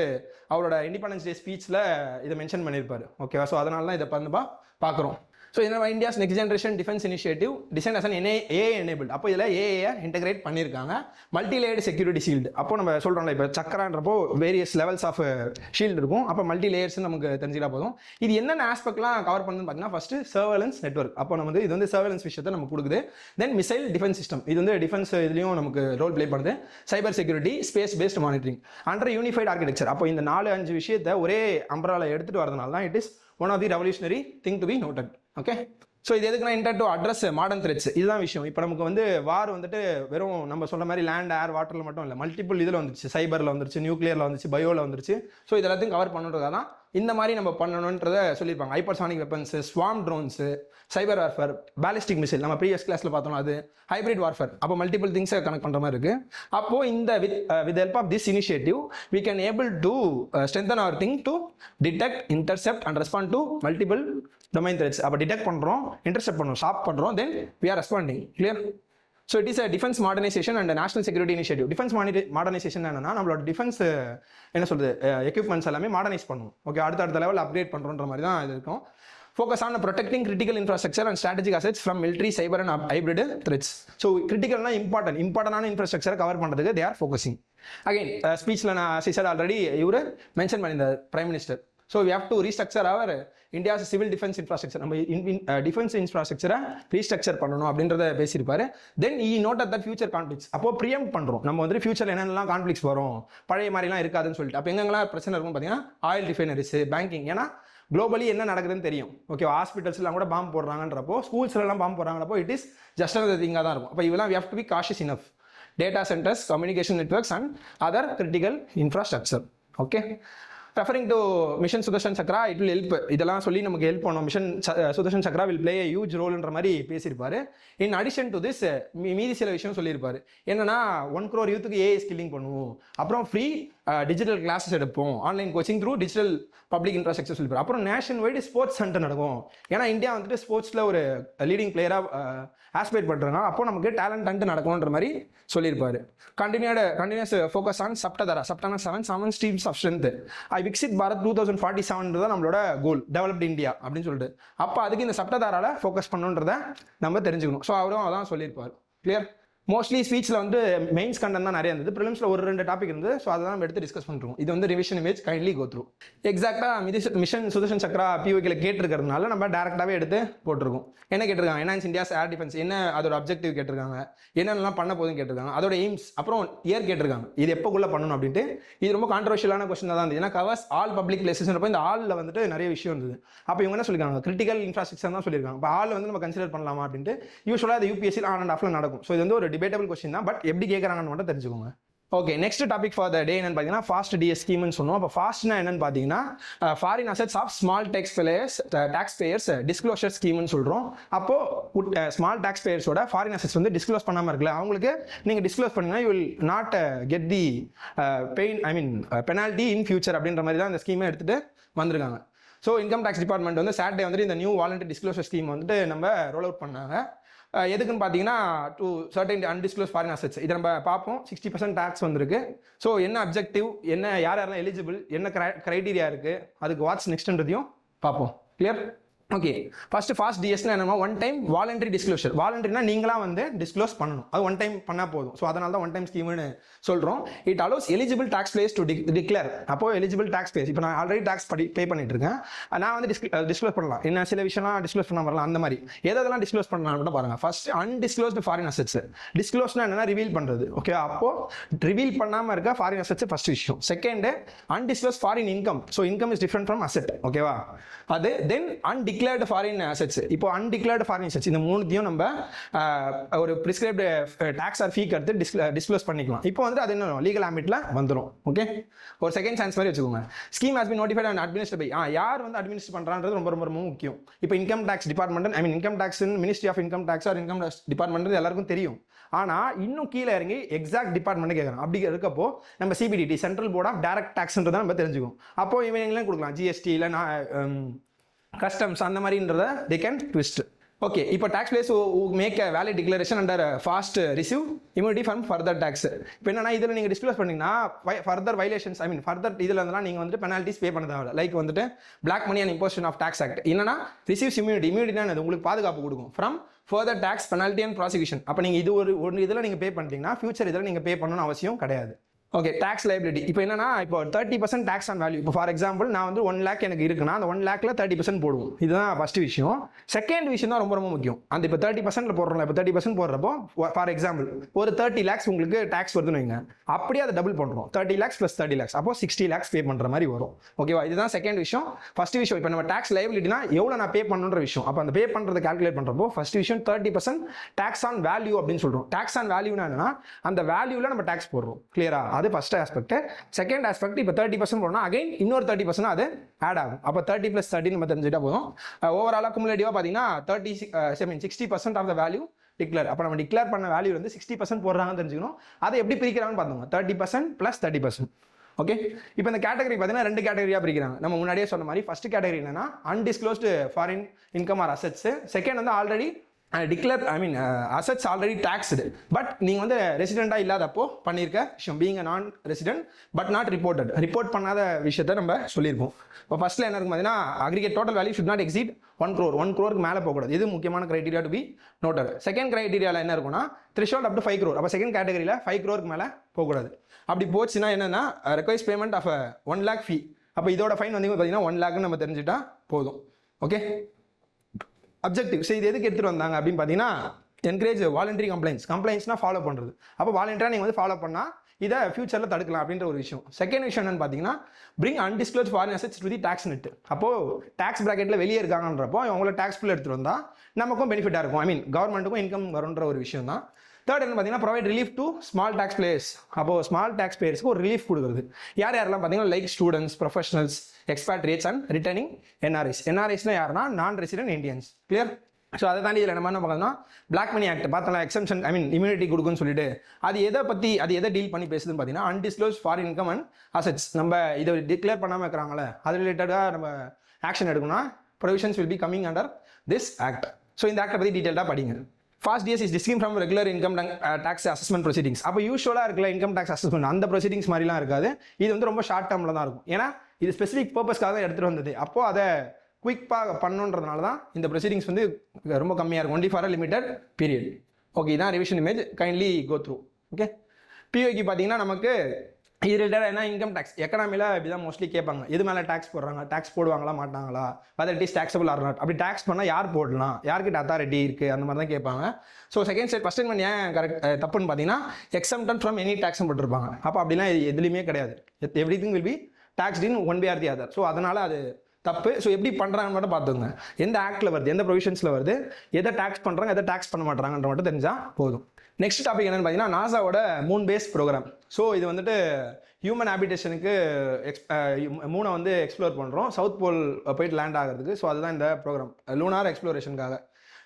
அவரோட இண்டிபெண்டன்ஸ் டே ஸ்பீச்சில் இதை மென்ஷன் பண்ணியிருப்பாரு. ஓகேவா? ஸோ அதனால தான் இதை பார்க்குறோம். ஸோ இதனால் India's next generation defence initiative design as an AI enable. அப்போ இதில் ஏஐயை இன்டெகிரேட் பண்ணியிருக்காங்க. Multi layered security shield. அப்போ நம்ம சொல்கிறோம்ல, இப்போ சக்கரான்றப்போ வேரியஸ் லெவல்ஸ் ஆஃப் ஷீல்டு இருக்கும். அப்போ மல்டி லேயர்ஸ் நமக்கு தெரிஞ்சுக்கிட்டா போதும். இது என்னென்ன ஆஸ்பெக்ட்லாம் கவர் பண்ணுன்னு பார்த்தீங்கன்னா, ஃபஸ்ட்டு சர்வேலன்ஸ் நெட்வொர்க். அப்போ நம்ம வந்து இது வந்து சர்வேலன்ஸ் விஷயத்தை நமக்கு கொடுக்குது. தென் மிசைல் டிஃபென்ஸ் சிஸ்டம், இது வந்து டிஃபென்ஸ் இதுலேயும் நமக்கு ரோல் ப்ளே பண்ணுது. Cyber security, space based monitoring, under unified architecture. அப்போ இந்த 4-5 விஷயத்தை ஒரே அம்பரால எடுத்துகிட்டு வரதுனால தான் it is one of the revolutionary thing to be noted. Okay, so இது எதுக்குன்னா inter to address modern threats. இதுதான் விஷயம். இப்போ நமக்கு வந்து வார் வந்துட்டு வெறும் நம்ம சொல்ற மாதிரி லேண்ட், ஏர், வாட்டரில் மட்டும் இல்லை, மல்டிபிள் இதில் வந்துருச்சு. சைபரில் வந்துருச்சு, நியூக்ளியரில் வந்துருச்சு, பயோவில் வந்துருச்சு. ஸோ இது எல்லாத்தையும் கவர் பண்ணுறதா தான் இந்த மாதிரி நம்ம பண்ணணுன்றதை சொல்லியிருப்பாங்க. Hypersonic weapons, swarm drones, cyber warfare, ballistic missile நம்ம ப்ரீவியஸ் கிளாஸில் பார்த்தோம், அது ஹைப்ரிட் வார்ஃபேர். அப்போ மல்டிபிள் திங்ஸை கனெக்ட் பண்ணுற மாதிரி இருக்குது. அப்போது இந்த with help of this initiative we can able to strengthen our thing to detect, intercept and respond to multiple domain threats. அப்போ டிடெக்ட் பண்ணுறோம், இன்டர்செப்ட் பண்ணுறோம், ஸ்டாப் பண்ணுறோம், then we are responding. Clear? So it is a defence modernisation and national security initiative. Defence modernisation என்னன்னா, நம்மளோட defence என்ன சொல்றது equipments எல்லாமே modernise பண்ணுவோம். ஓகே, அடுத்த லெவல் அப்கிரேட் பண்ணுறோன்ற மாதிரி தான் இது இருக்கும். Focus on protecting critical infrastructure and strategic assets from military, cyber and hybrid threats. So கிரிட்டிக்கல்னா இம்பார்ட்டன்டான இன்ஃப்ராஸ்ட்ரக்சரை கவர் பண்ணுறதுக்கு தே ஆர் ஃபோக்கஸிங். அகைன் ஸ்பீச்சில் நான் சிசர் ஆல்ரெடி இவர் மென்ஷன் பண்ணியிருந்தார் prime minister. So we have to restructure our India's civil defence infrastructure. நம்ம டிஃபென்ஸ் இன்ஃப்ராஸ்ட்ரக்சரை ரீஸ்ட்ரக்சர் பண்ணணும் அப்படின்றத பேசியிருப்பாரு. Then he note at that future conflicts. அப்போ ப்ரியம் பண்ணுறோம் நம்ம வந்துட்டு ஃபியூச்சரில் என்னென்னலாம் கான்ஃப்ளிக்ஸ் வரும், பழைய மாதிரிலாம் இருக்காதுன்னு சொல்லிட்டு. அப்போ எங்கெங்கெல்லாம் பிரச்சனை இருக்கும் பார்த்தீங்கன்னா ஆயில் ரிஃபைனரிஸ், பேங்கிங். ஏன்னா குளோபலி என்ன நடக்குதுன்னு தெரியும். ஓகே, ஹாஸ்பிட்டல்ஸ்லாம் கூட பாம்பு போடுறாங்கன்றப்போ, ஸ்கூல்ஸ்லாம் பாம்பு போடுறாங்கன்றப்போ இட் இஸ் ஜஸ்ட் another திங்காக தான் இருக்கும். அப்போ இதெல்லாம் we have to be cautious enough. Data centers, communication networks and other critical infrastructure. Okay. Referring to Mission Sudarshan Chakra, it will help. இதெல்லாம் சொல்லி நமக்கு ஹெல்ப் பண்ணும். Mission Sudarshan Chakra will play a huge ரோல்ன்ற மாதிரி பேசியிருப்பாரு. இன் அடிஷன் டு திஸ் மீதி சில விஷயம் சொல்லியிருப்பாரு. என்னன்னா 1 crore யூத்துக்கு ஏஐ ஸ்கில்லிங் பண்ணுவோம், அப்புறம் ஃப்ரீ டிஜிட்டல் கிளாஸஸ் எடுப்போம், online coaching through digital public infrastructure சொல்லியிருப்பாரு. அப்புறம் நேஷன் வைடு ஸ்போர்ட்ஸ் சென்டர் நடக்கும். ஏன்னா இந்தியா வந்துட்டு ஸ்போர்ட்ஸில் ஒரு லீடிங் பிளேயராக ஆஸ்பைட் பண்ணுறாங்க. அப்போ நமக்கு டேலண்ட் ஹண்ட் நடக்கும்ன்ற மாதிரி சொல்லியிருப்பாரு. கண்டினியூஸ் ஃபோக்கஸ் ஆன் சப்டதாரா, சப்டானா 7 streams of strength. Viksit Bharat 2047 தான் நம்மளோட கோல், டெவலப்டு இந்தியா அப்படின்னு சொல்லிட்டு. அப்போ அதுக்கு இந்த சப்டதாரால ஃபோக்கஸ் பண்ணுன்றதை நம்ம தெரிஞ்சுக்கணும். ஸோ அவரும் அதான் சொல்லியிருப்பார். கிளியர். மோஸ்ட்லி ஸ்பீச்சில் வந்து மெயின்ஸ் கண்டென்ட் தான் நிறைய இருந்தது. ப்ரிலிம்ஸில் ஒரு 2 டாபிக் இருந்தது. ஸோ அதெல்லாம் நம்ம எடுத்து டிஸ்கஸ் பண்ணுறோம். இது வந்து revision image, kindly go through. எக்ஸாக்டாக மிஷன் சுதர்ஷன் சக்ரா பிஓக்கில் கேட்டிருக்கிறதுனால நம்ம டேரெக்டாகவே எடுத்து போட்டிருக்கோம். என்ன கேட்டிருக்காங்க, என்ஹான்ஸ் இந்தியாஸ் ஏர் டிஃபென்ஸ், என்ன அதோட அப்ஜெக்டிவ் கேட்டிருக்காங்க, என்னென்னலாம் பண்ண போதுன்னு கேட்டிருக்காங்க, அதோட எய்ம்ஸ், அப்புறம் இயர் கேட்டிருக்காங்க, இது எப்போக்குள்ளே பண்ணணும் அப்படின்ட்டு. இது ரொம்ப கான்ட்ரவர்ஷியலான கொஸ்டின் தான் இருந்தது. ஏன்னா கவர்ஸ் ஆல் பப்ளிக் பிளேசஸ்ன்றப்போ இந்த ஆலில் வந்துட்டு நிறைய விஷயம் இருந்தது. அப்போ இவங்க என்ன சொல்லியிருக்காங்க, கிரிட்டிக்கல் இன்ஃப்ராஸ்ட்ரக்சர் தான் சொல்லியிருக்காங்க. இப்போ ஆள் வந்து நம்ம கன்சிடர் பண்ணலாமா அப்படின்ட்டு யூஸ்வலாக அது யூபிஎஸ்சியில் ஆன் அண்ட் ஆஃப்ல நடக்கும். ஸோ இது வந்து ஒரு டிபேட்டபிள் கொஸ்டின் தான். பட் எப்படி கேட்குறாங்கன்னு மட்டும் தெரிஞ்சுக்கோங்க. Okay, next topic for the day என்னன்னு பார்த்தீங்கன்னா ஃபாஸ்ட் டிஎஸ் ஸ்கீம்னு சொன்னோம். அப்போ ஃபாஸ்ட்னா என்னன்னு பார்த்தீங்கன்னா foreign assets of small taxpayers disclosure ஸ்கீம்னு சொல்கிறோம். அப்போது ஸ்மால் டேக்ஸ் பேயர்ஸோட ஃபாரின் அசெட்ஸ் வந்து டிஸ்க்ளோஸ் பண்ணாமல் இருக்குல்ல, அவங்களுக்கு நீங்கள் டிஸ்க்ளோஸ் பண்ணீங்கன்னா you will not get the penalty in future அப்படின்ற மாதிரி தான் இந்த ஸ்கீமை எடுத்துகிட்டு வந்திருக்காங்க. ஸோ இன்கம் டேக்ஸ் டிபார்ட்மெண்ட் வந்து சாட்டர்டே வந்துட்டு இந்த நியூ வாலண்டரி டிஸ்க்ளோஷர் ஸ்கீம் வந்துட்டு நம்ம ரோல் அவுட் பண்ணாங்க. எதுக்குன்னு பார்த்தீங்கன்னா டு சர்டன் அன்டிஸ்க்ளோஸ் ஃபாரின் அசெட்ஸ். இதை நம்ம பார்ப்போம். 60% டேக்ஸ் வந்திருக்கு. ஸோ என்ன அப்ஜெக்டிவ், என்ன யாரெல்லாம் எலிஜிபிள், என்ன க்ரைட்டீரியா இருக்குது, அதுக்கு வாட்ஸ் நெக்ஸ்ட்ன்றதையும் பார்ப்போம். கிளியர். ஓகே, ஃபர்ஸ்ட் ஃபாஸ்ட் டிஎஸ்னா என்னன்னா ஒன் டைம் வாலண்டரி டிஸ்க்ளோஷர். வாலண்டரினா நீங்களா வந்து டிஸ்க்ளோஸ் பண்ணணும், அது ஒன் டைம் பண்ணால் போதும். ஸோ அதனால தான் ஒன் டைம் ஸ்கீம்னு சொல்கிறோம். It allows eligible taxpayers to declare. அப்போ எலிஜிபிள் டாக்ஸ் பேஸ், இப்போ நான் ஆல்ரெடி டாக்ஸ் பே பண்ணிட்டு இருக்கேன், நான் வந்து டிஸ்க்ளோஸ் பண்ணலாம். என்ன சில விஷயம்லாம் டிஸ்க்ளோஸ் பண்ண வரலாம். அந்த மாதிரி எதெல்லாம் டிஸ்க்ளோஸ் பண்ணலாம் மட்டும் பாருங்க. First undisclosed foreign assets. டிஸ்க்ளோஸ்னா என்னன்னா ரிவீல் பண்ணுறது. ஓகே, அப்போ ரிவீல் பண்ணாமல் இருக்க ஃபாரின் அசெட்ஸ் ஃபர்ஸ்ட் விஷயம். Second undisclose foreign income. So income is different from asset. ஓகேவா, அது தென் அன்டிக்ளேர்டு ஃபாரின் அசெட்ஸ். இப்போ அன்டிக்ளேர்டு ஃபாரின் அசெட்ஸ் இந்த மூணுத்தையும் நம்ம ஒரு பிரிஸ்கிரைப்டு டாக்ஸ் ஆர் ஃபீ எடுத்து டிஸ்க்ளோஸ் பண்ணிக்கலாம். இப்போ வந்து அது என்ன லீகல் ஆம்பிட்ல வந்துடும். ஓகே, ஒரு செகண்ட் சான்ஸ் மாதிரி வச்சுக்கோங்க. Scheme has been notified and administer by, யார் வந்து அட்மினிஸ்டர் பண்றான்றது ரொம்ப ரொம்ப ரொம்ப முக்கியம். இப்போ income tax department, income tax ministry of income tax or income tax department எல்லாருக்கும் தெரியும். ஆனால் இன்னும் கீழே இறங்கி எக்ஸாக்ட் டிபார்ட்மெண்ட் கேட்குறோம். அப்படி இருக்கப்போ நம்ம CBDT central board of direct டாக்ஸ்ன்றதை நம்ம தெரிஞ்சுக்கோம். அப்போ இவங்களாம் கொடுக்கலாம் ஜிஎஸ்டி இல்லை கஸ்டம்ஸ் அந்த மாதிரின்றத தே கேன் ட்விஸ்ட். ஓகே, இப்போ taxpayers make a valid declaration under FAST receive immunity from further tax. இப்போ என்னன்னா இதில் நீங்கள் டிஸ்க்ளோஸ் பண்ணீங்கன்னா ஃபர்தர் வைலேஷன்ஸ் ஃபர்தர் இதில் இருந்தெல்லாம் நீங்கள் வந்துட்டு பெனால்ட்டிஸ் பே பண்ண தேவை. லைக் வந்துட்டு black money and imposition of tax act. என்னன்னா ரிசீவ்ஸ் இம்யூனிட்டினா அது உங்களுக்கு பாதுகாப்பு கொடுக்கும் from further tax penalty and prosecution. அப்போ நீங்கள் இது ஒரு இதில் நீங்கள் பே பண்ணிட்டீங்கன்னா ஃபியூச்சர் இதில் நீங்கள் பே பண்ணணும்னு அவசியம் கிடையாது. Okay, tax liability. இப்போ என்னன்னா இப்போ 30% டேக்ஸ் ஆன் வேல்யூ. இப்போ ஃபார் எக்ஸாம்பிள் நான் வந்து 1 lakh எனக்கு இருக்குன்னா அந்த 1 lakhல 30% போடுவோம். இதுதான் ஃபர்ஸ்ட் விஷயம். செகண்ட் விஷயம் தான் ரொம்ப ரொம்ப முக்கியம். அந்த இப்போ 30% போடுறோம். இப்போ 30% போடுறப்போ ஃபார் எக்ஸாம்பிள் ஒரு 30 lakhs உங்களுக்கு டேக்ஸ் வருதுன்னு வைங்க, அப்படியே அதை டபுள் பண்ணுறோம். 30 lakhs + 30 lakhs, அப்போ 60 lakhs பே பண்ணுற மாதிரி வரும். ஓகேவா, இதுதான் செகண்ட் விஷயம். ஃபர்ஸ்ட் விஷயம் இப்போ நம்ம டேக்ஸ் லைபிலிட்டினா எவ்வளோ நான் பே பண்ணுன்ற விஷயம். அப்போ அந்த பே பண்ணுறதை கால்குலேட் பண்ணுறப்போ ஃபர்ஸ்ட் விஷயம் 30% டேக்ஸ் ஆன் வேல்யூ அப்படின்னு சொல்கிறோம். டேக்ஸ் ஆன் வேல்யூனா என்னன்னா அந்த வேல்யூவில் நம்ம டேக்ஸ் போடுறோம். கிளியரா, அது ஃபர்ஸ்ட் ஆஸ்பெக்ட். செகண்ட் ஆஸ்பெக்ட் இப்போ 30% போடணும், அகைன் இன்னொரு 30% அது ஆட் ஆகும். அப்போ 30 + 30 நம்ம தெரிஞ்சுட்டா போதும். ஓவராலாக குமுலேட்டிவாக பார்த்தீங்கன்னா 60% ஆஃப் த வேல்யூ டிக்ளேர். அப்போ நம்ம டிக்ளேர் பண்ண வேல்யூ வந்து 60% போடுறாங்கன்னு தெரிஞ்சுக்கணும். அதை எப்படி பிரிக்கிறாங்கன்னு பார்த்தோம், 30% + 30%. ஓகே, இப்போ இந்த கேட்டகரி பார்த்தீங்கன்னா 2 கேட்டகரியாக பிரிக்கிறாங்க. நம்ம முன்னாடியே சொன்ன மாதிரி ஃபர்ஸ்ட் கேட்டகரி என்னன்னா undisclosed foreign income or assets. Second வந்து already declare assets already taxed, but நீங்கள் வந்து ரெசிடெண்ட்டாக இல்லாதப்போ பண்ணியிருக்க விஷயம், பீங் அ நான் ரெசிடென்ட் பட் நாட் ரிப்போர்ட் பண்ணாத விஷயத்தை நம்ம சொல்லியிருப்போம். இப்போ ஃபர்ஸ்ட்டில் என்ன இருக்கும் பார்த்தீங்கன்னா, aggregate total value should not exceed 1 crore, 1 crore மேலே போகக்கூடாது. இது முக்கியமான criteria to be noted. Second கிரைட்டீரியாவில் என்ன இருக்குன்னா, த்ரெஷோல்ட் அப் டு 5 crore. அப்போ செகண்ட் கேட்டகரியில் 5 crore மேலே போகக்கூடாது. அப்படி போச்சுன்னா என்னன்னா, requires payment of 1 lakh fee. அப்போ இதோட ஃபைன் வந்து பார்த்தீங்கன்னா 1 lakh நம்ம தெரிஞ்சுட்டா போதும். Okay, objective. ஸோ இது எதுக்கு எடுத்துகிட்டு வந்தாங்க அப்படின்னு பார்த்தீங்கன்னா, என்கரேஜ் வாலண்டரி கம்ப்ளைண்ட்ஸ்னா ஃபாலோ பண்ணுறது. அப்போ வாலண்டரியாக நீங்கள் வந்து ஃபாலோ பண்ணால் இதை ஃபியூச்சரில் தடுக்கலாம் அப்படின்ற ஒரு விஷயம். செகண்ட் விஷயம் என்னன்னு பார்த்தீங்கன்னா, bring undisclose foreign assets to the tax net. அப்போது டாக்ஸ் ப்ராக்கெட்டில் வெளியே இருக்காங்கன்றப்போ அவங்கள டாக்ஸ் பில் எடுத்துகிட்டு வந்தால் நமக்கும் பெனிஃபிட்டாக இருக்கும். கவர்மெண்ட்டுக்கும் இன்கம் வரும்ன்ற ஒரு விஷயம் தான். தேர்ட் என்ன பார்த்தீங்கன்னா, provide relief to small taxpayers. அப்போது ஸ்மால் டாக்ஸ் பிளேயர்ஸ்க்கு ஒரு ரிலீஃப் கொடுக்குறது. யாரெல்லாம் பார்த்தீங்கன்னா, like students, professionals, expatriates and returning என்ஆர்ஐஸ்னா யாருன்னா non resident Indians. Clear? So அதை தாண்டி இதில் என்ன பார்த்தோம்னா, பிளாக் மணி ஆக்ட் பார்த்தோம்னா, எக்ஸம்ஷன் இம்யூனிட்டி கொடுக்குன்னு சொல்லிட்டு அது எதை டீல் பண்ணி பேசுதுன்னு பார்த்தீங்கன்னா, அன்டிஸ்க்ளோஸ் ஃபாரின் இன்கம் அண்ட் அசெட்ஸ். நம்ம இதை டிக்ளேர் பண்ணாமல் இருக்கிறாங்களே, அது ரிலேட்டடாக நம்ம ஆக்ஷன் எடுக்கணும்னா provisions will be coming under this act. So இந்த ஆக்டை பற்றி டீட்டெயிலாக படிங்க. FAST DS is distinct from regular income tax assessment proceedings. அப்போ யூஸ்வலாக இருக்கல இன்கம் டாக்ஸ் அசஸ்மெண்ட் அந்த ப்ரொசீடிங்ஸ் மாதிரிலாம் இருக்காது. இது வந்து ரொம்ப ஷார்ட் டேர்மில் தான் இருக்கும். ஏன்னா இது ஸ்பெசிஃபிக் பர்பஸ்க்காக தான் எடுத்துகிட்டு வந்தது. அப்போது அதை குயிக்காக பண்ணுன்றதுனால தான் இந்த ப்ரொசீடிங்ஸ் வந்து ரொம்ப கம்மியாக இருக்கும். Only for a limited period. Okay, இதான் revision image. Kindly go through. Okay, பிஓக்கு பார்த்தீங்கன்னா நமக்கு இது ரிலேட்டட் என்ன, இன்கம் டேக்ஸ் எக்கனாமியில் இப்படி தான் மோஸ்ட்லி கேட்பாங்க. எது மேலே டேக்ஸ் போடுறாங்க, டேக்ஸ் போடுவாங்களா மாட்டாங்களா, whether it is taxable or not, அப்படி டேக்ஸ் பண்ணால் யார் போடலாம், யார்கிட்ட அத்தாரிட்டி இருக்குது, அந்த மாதிரி தான் கேட்பாங்க. So second state first statement ஏன் கரெக்ட் தப்புன்னு பார்த்தீங்கன்னா, எக்ஸம்ப்டட் ஃப்ரம் எனி டேக்ஸ் போட்டிருப்பாங்க. அப்போ அப்படிலாம் எதுலையுமே கிடையாது. Everything will be taxed in one by or the other. So அதனால் அது தப்பு. ஸோ எப்படி பண்ணுறாங்கன்னு மட்டும் பார்த்துங்க. எந்த ஆக்டில் வருது, எந்த ப்ரொவிஷன்ஸில் வருது, எதை டேக்ஸ் பண்ணுறாங்க, எதை டேக்ஸ் பண்ண மாட்டாங்கன்ற மட்டும் தெரிஞ்சால் போதும். நெக்ஸ்ட் டாபிக் என்னென்னு பார்த்தீங்கன்னா, நாசாவோட மூன் பேஸ் ப்ரோக்ராம். ஸோ இது வந்துட்டு ஹியூமன் ஹேபிடேஷனுக்கு மூணை வந்து எக்ஸ்ப்ளோர் பண்ணுறோம், சவுத் போல் போயிட்டு லேண்ட் ஆகிறதுக்கு. ஸோ அதுதான் இந்த ப்ரோக்ராம். லூனார் எக்ஸ்ப்ளோரேஷனுக்காக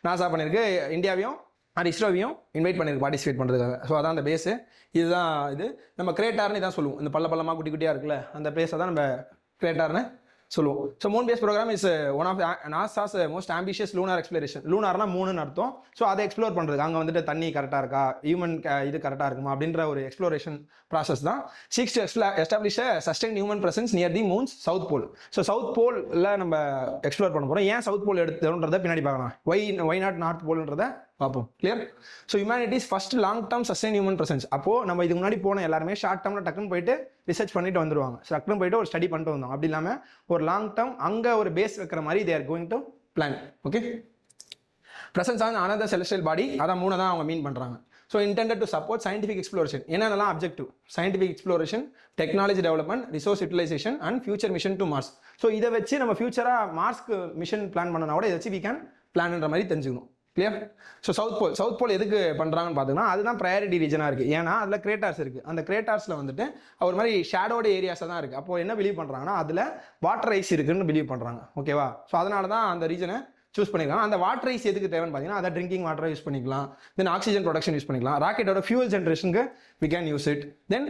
நாசா பண்ணியிருக்கு. இந்தியாவையும் இஸ்ரோவையும் இன்வைட் பண்ணியிருக்கு பார்ட்டிசிபேட் பண்ணுறதுக்காக. ஸோ அதான் அந்த பேஸு. இதுதான் இது நம்ம கிரேட்டார்னு இதான் சொல்லுவோம். இந்த பள்ளமாக குட்டி குட்டியாக இருக்குல்ல, அந்த பிளேஸை தான் நம்ம கிரேட்டார்னு சொல்லுவோம். So moon base program is one of NASA's most ambitious lunar exploration. லூனார்னா மூணுன்னு அர்த்தம். ஸோ அதை எக்ஸ்ப்ளோர் பண்ணுறது, அங்கே வந்துட்டு தண்ணி கரெக்டாக இருக்கா, ஹியூமன் இது கரெக்டாக இருக்குமா அப்படின்ற ஒரு எக்ஸ்ப்ளோரேஷன் ப்ராசஸ் தான். 6 to establish a sustained human presence near the moon's south pole. So south போலில் நம்ம எக்ஸ்ப்ளோர் பண்ண போகிறோம். ஏன் சவுத் போல் எடுத்துன்றதை பின்னாடி பார்க்கலாம். ஒய் நாட் நார்த் போல்ன்றதை பார்ப்போம். Clear? So humanity's first long term sustain human presence. அப்போது நம்ம இதுக்கு முன்னாடி போன எல்லாருமே ஷார்ட் டேர்மில் டக்குன்னு போயிட்டு ரிசர்ச் பண்ணிட்டு வந்துருவாங்க. டக்குன்னு போயிட்டு ஒரு ஸ்டடி பண்ணிட்டு வந்தோம். அப்படி இல்லாமல் ஒரு லாங் டேர்ம் அங்கே ஒரு பேஸ் வைக்கிற மாதிரி they are going to plan. Okay, presence on another celestial body, அதான் மூணு தான் அவங்க மீன் பண்ணுறாங்க. So intended to support scientific exploration. என்னென்னலாம் objective, scientific exploration, technology development, resource utilisation and future mission to Mars. So இதை வச்சு நம்ம ஃபியூச்சராக மார்ஸ்க்கு mission plan பண்ணனா கூட இதை வச்சு வி கேன் பிளான்ன்ற மாதிரி தெரிஞ்சுக்கணும். கிளியர்? ஸோ சவுத் போல் எதுக்கு பண்ணுறாங்கன்னு பார்த்தீங்கன்னா, அதுதான் ப்ரையாரிட்டி ரீஜனாக இருக்குது. ஏன்னா அதில் கிரேட்டார்ஸ் இருக்குது. அந்த கிரேட்டார்ஸில் வந்துட்டு ஒரு மாதிரி ஷேடோட ஏரியாஸாக தான் இருக்குது. அப்போது என்ன பிலீவ் பண்ணுறாங்கன்னா, அதில் வாட்டர் ரைஸ் இருக்குன்னு பிலீவ் பண்ணுறாங்க. ஓகேவா? ஸோ அதனால தான் அந்த ரீஜனை சூஸ் பண்ணிக்கலாம். அந்த வாட்டர் ரைஸ் எதுக்கு தேவைன்னு பார்த்தீங்கன்னா, அதை ட்ரிங்கிங் வாட்டரை யூஸ் பண்ணிக்கலாம், தென் ஆக்சிஜன் ப்ரொடக்ஷன் யூஸ் பண்ணிக்கலாம், ராக்கெட்டோட ஃபியூல் ஜென்ரேஷனுக்கு we can use it, then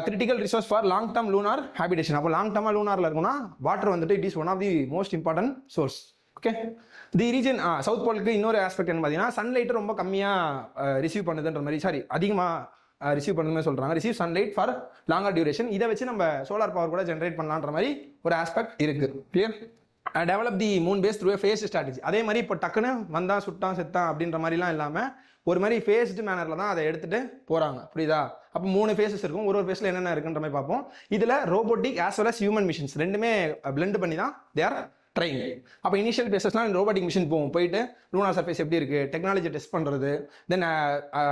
critical resource for long term lunar habitation. அப்போ லாங் டேர்மாக லூனாரில் இருக்குன்னா வாட்டர் வந்துட்டு it is one of the most important source. Okay, the region south போலுக்கு இன்னொரு ஆஸ்பெக்ட் என்ன பார்த்தீங்கன்னா, சன்லைட்டை ரொம்ப கம்மியாக ரிசீவ் பண்ணுதுன்ற மாதிரி, அதிகமாக ரிசீவ் பண்ணுமே சொல்கிறாங்க. Receive sunlight for longer duration. இதை வச்சு நம்ம சோலார் பவர் கூட ஜென்ரேட் பண்ணலான்ற மாதிரி ஒரு ஆஸ்பெக்ட் இருக்குது. Clear? Develop the moon base through phase strategy. அதே மாதிரி இப்போ டக்குன்னு வந்தால் சுட்டான் செத்தான் அப்படின்ற மாதிரிலாம் இல்லாமல் ஒரு மாதிரி ஃபேஸ்டு மேனரில் தான் அதை எடுத்துகிட்டு போகிறாங்க. புரியுதா? அப்போ 3 ஃபேஸஸ் இருக்கும். ஒரு ஃபேஸில் என்னென்ன இருக்குன்ற மாதிரி பார்ப்போம். இதில் robotic as well as human missions ரெண்டுமே பிளெண்ட் பண்ணி தான் தே ஆர் ட்ரெயின். அப்போ இனிஷியல் பேசஸ்லாம் ரோபோட்டிக் மிஷின் போயிட்டு லூனார் சர்ஃபேஸ் எப்படி இருக்குது, டெக்னாலஜி டெஸ்ட் பண்ணுறது, then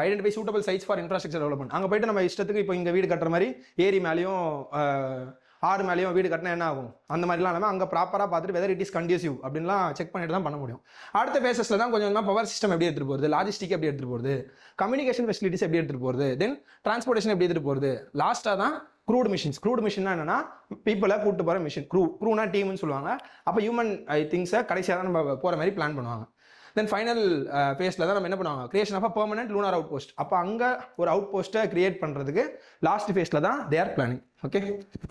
identify suitable sites for infrastructure development. அங்கே போயிட்டு நம்ம இஷ்டத்துக்கு இப்போ இங்கே வீடு கட்டுற மாதிரி ஏரி மேலேயும் ஆறு மேலேயும் வீடு கட்டினா என்ன ஆகும், அந்த மாதிரிலாம் இல்லாமல் அங்கே ப்ராப்பராக பார்த்துட்டு வெதர் இட் இஸ் கண்டியூசிவ் அப்படின்லாம் செக் பண்ணிட்டு தான் பண்ண முடியும். அடுத்த பேசஸில் தான் கொஞ்சம் பவர் சிஸ்டம் எப்படி எடுத்துகிட்டு போகிறது, லாஜிஸ்டிக் எப்படி எடுத்துகிட்டு போகிறது, கம்யூனிகேஷன் ஃபெசிலிட்டிஸ் எப்படி எடுத்துகிட்டு போகிறது, தென் டிரான்ஸ்போர்ட்டேஷன் எப்படி எடுத்துகிட்டு போகிறது, லாஸ்ட்டாக தான் க்ரூட் மிஷின்னா என்னன்னா பீப்புளை கூப்பிட்டு போகிற மிஷின். க்ரூனா டீம்னு சொல்லுவாங்க. அப்போ ஹியூமன் திங்ஸை கடைசியாக தான் நம்ம போகிற மாதிரி பிளான் பண்ணுவாங்க. தென் ஃபைனல் ஃபேஸில் தான் நம்ம என்ன பண்ணுவாங்க, creation of a permanent lunar outpost. அப்போ அங்கே ஒரு அவுட் போஸ்ட்டை கிரியேட் பண்ணுறதுக்கு லாஸ்ட் ஃபேஸில் தான் they are planning. Okay,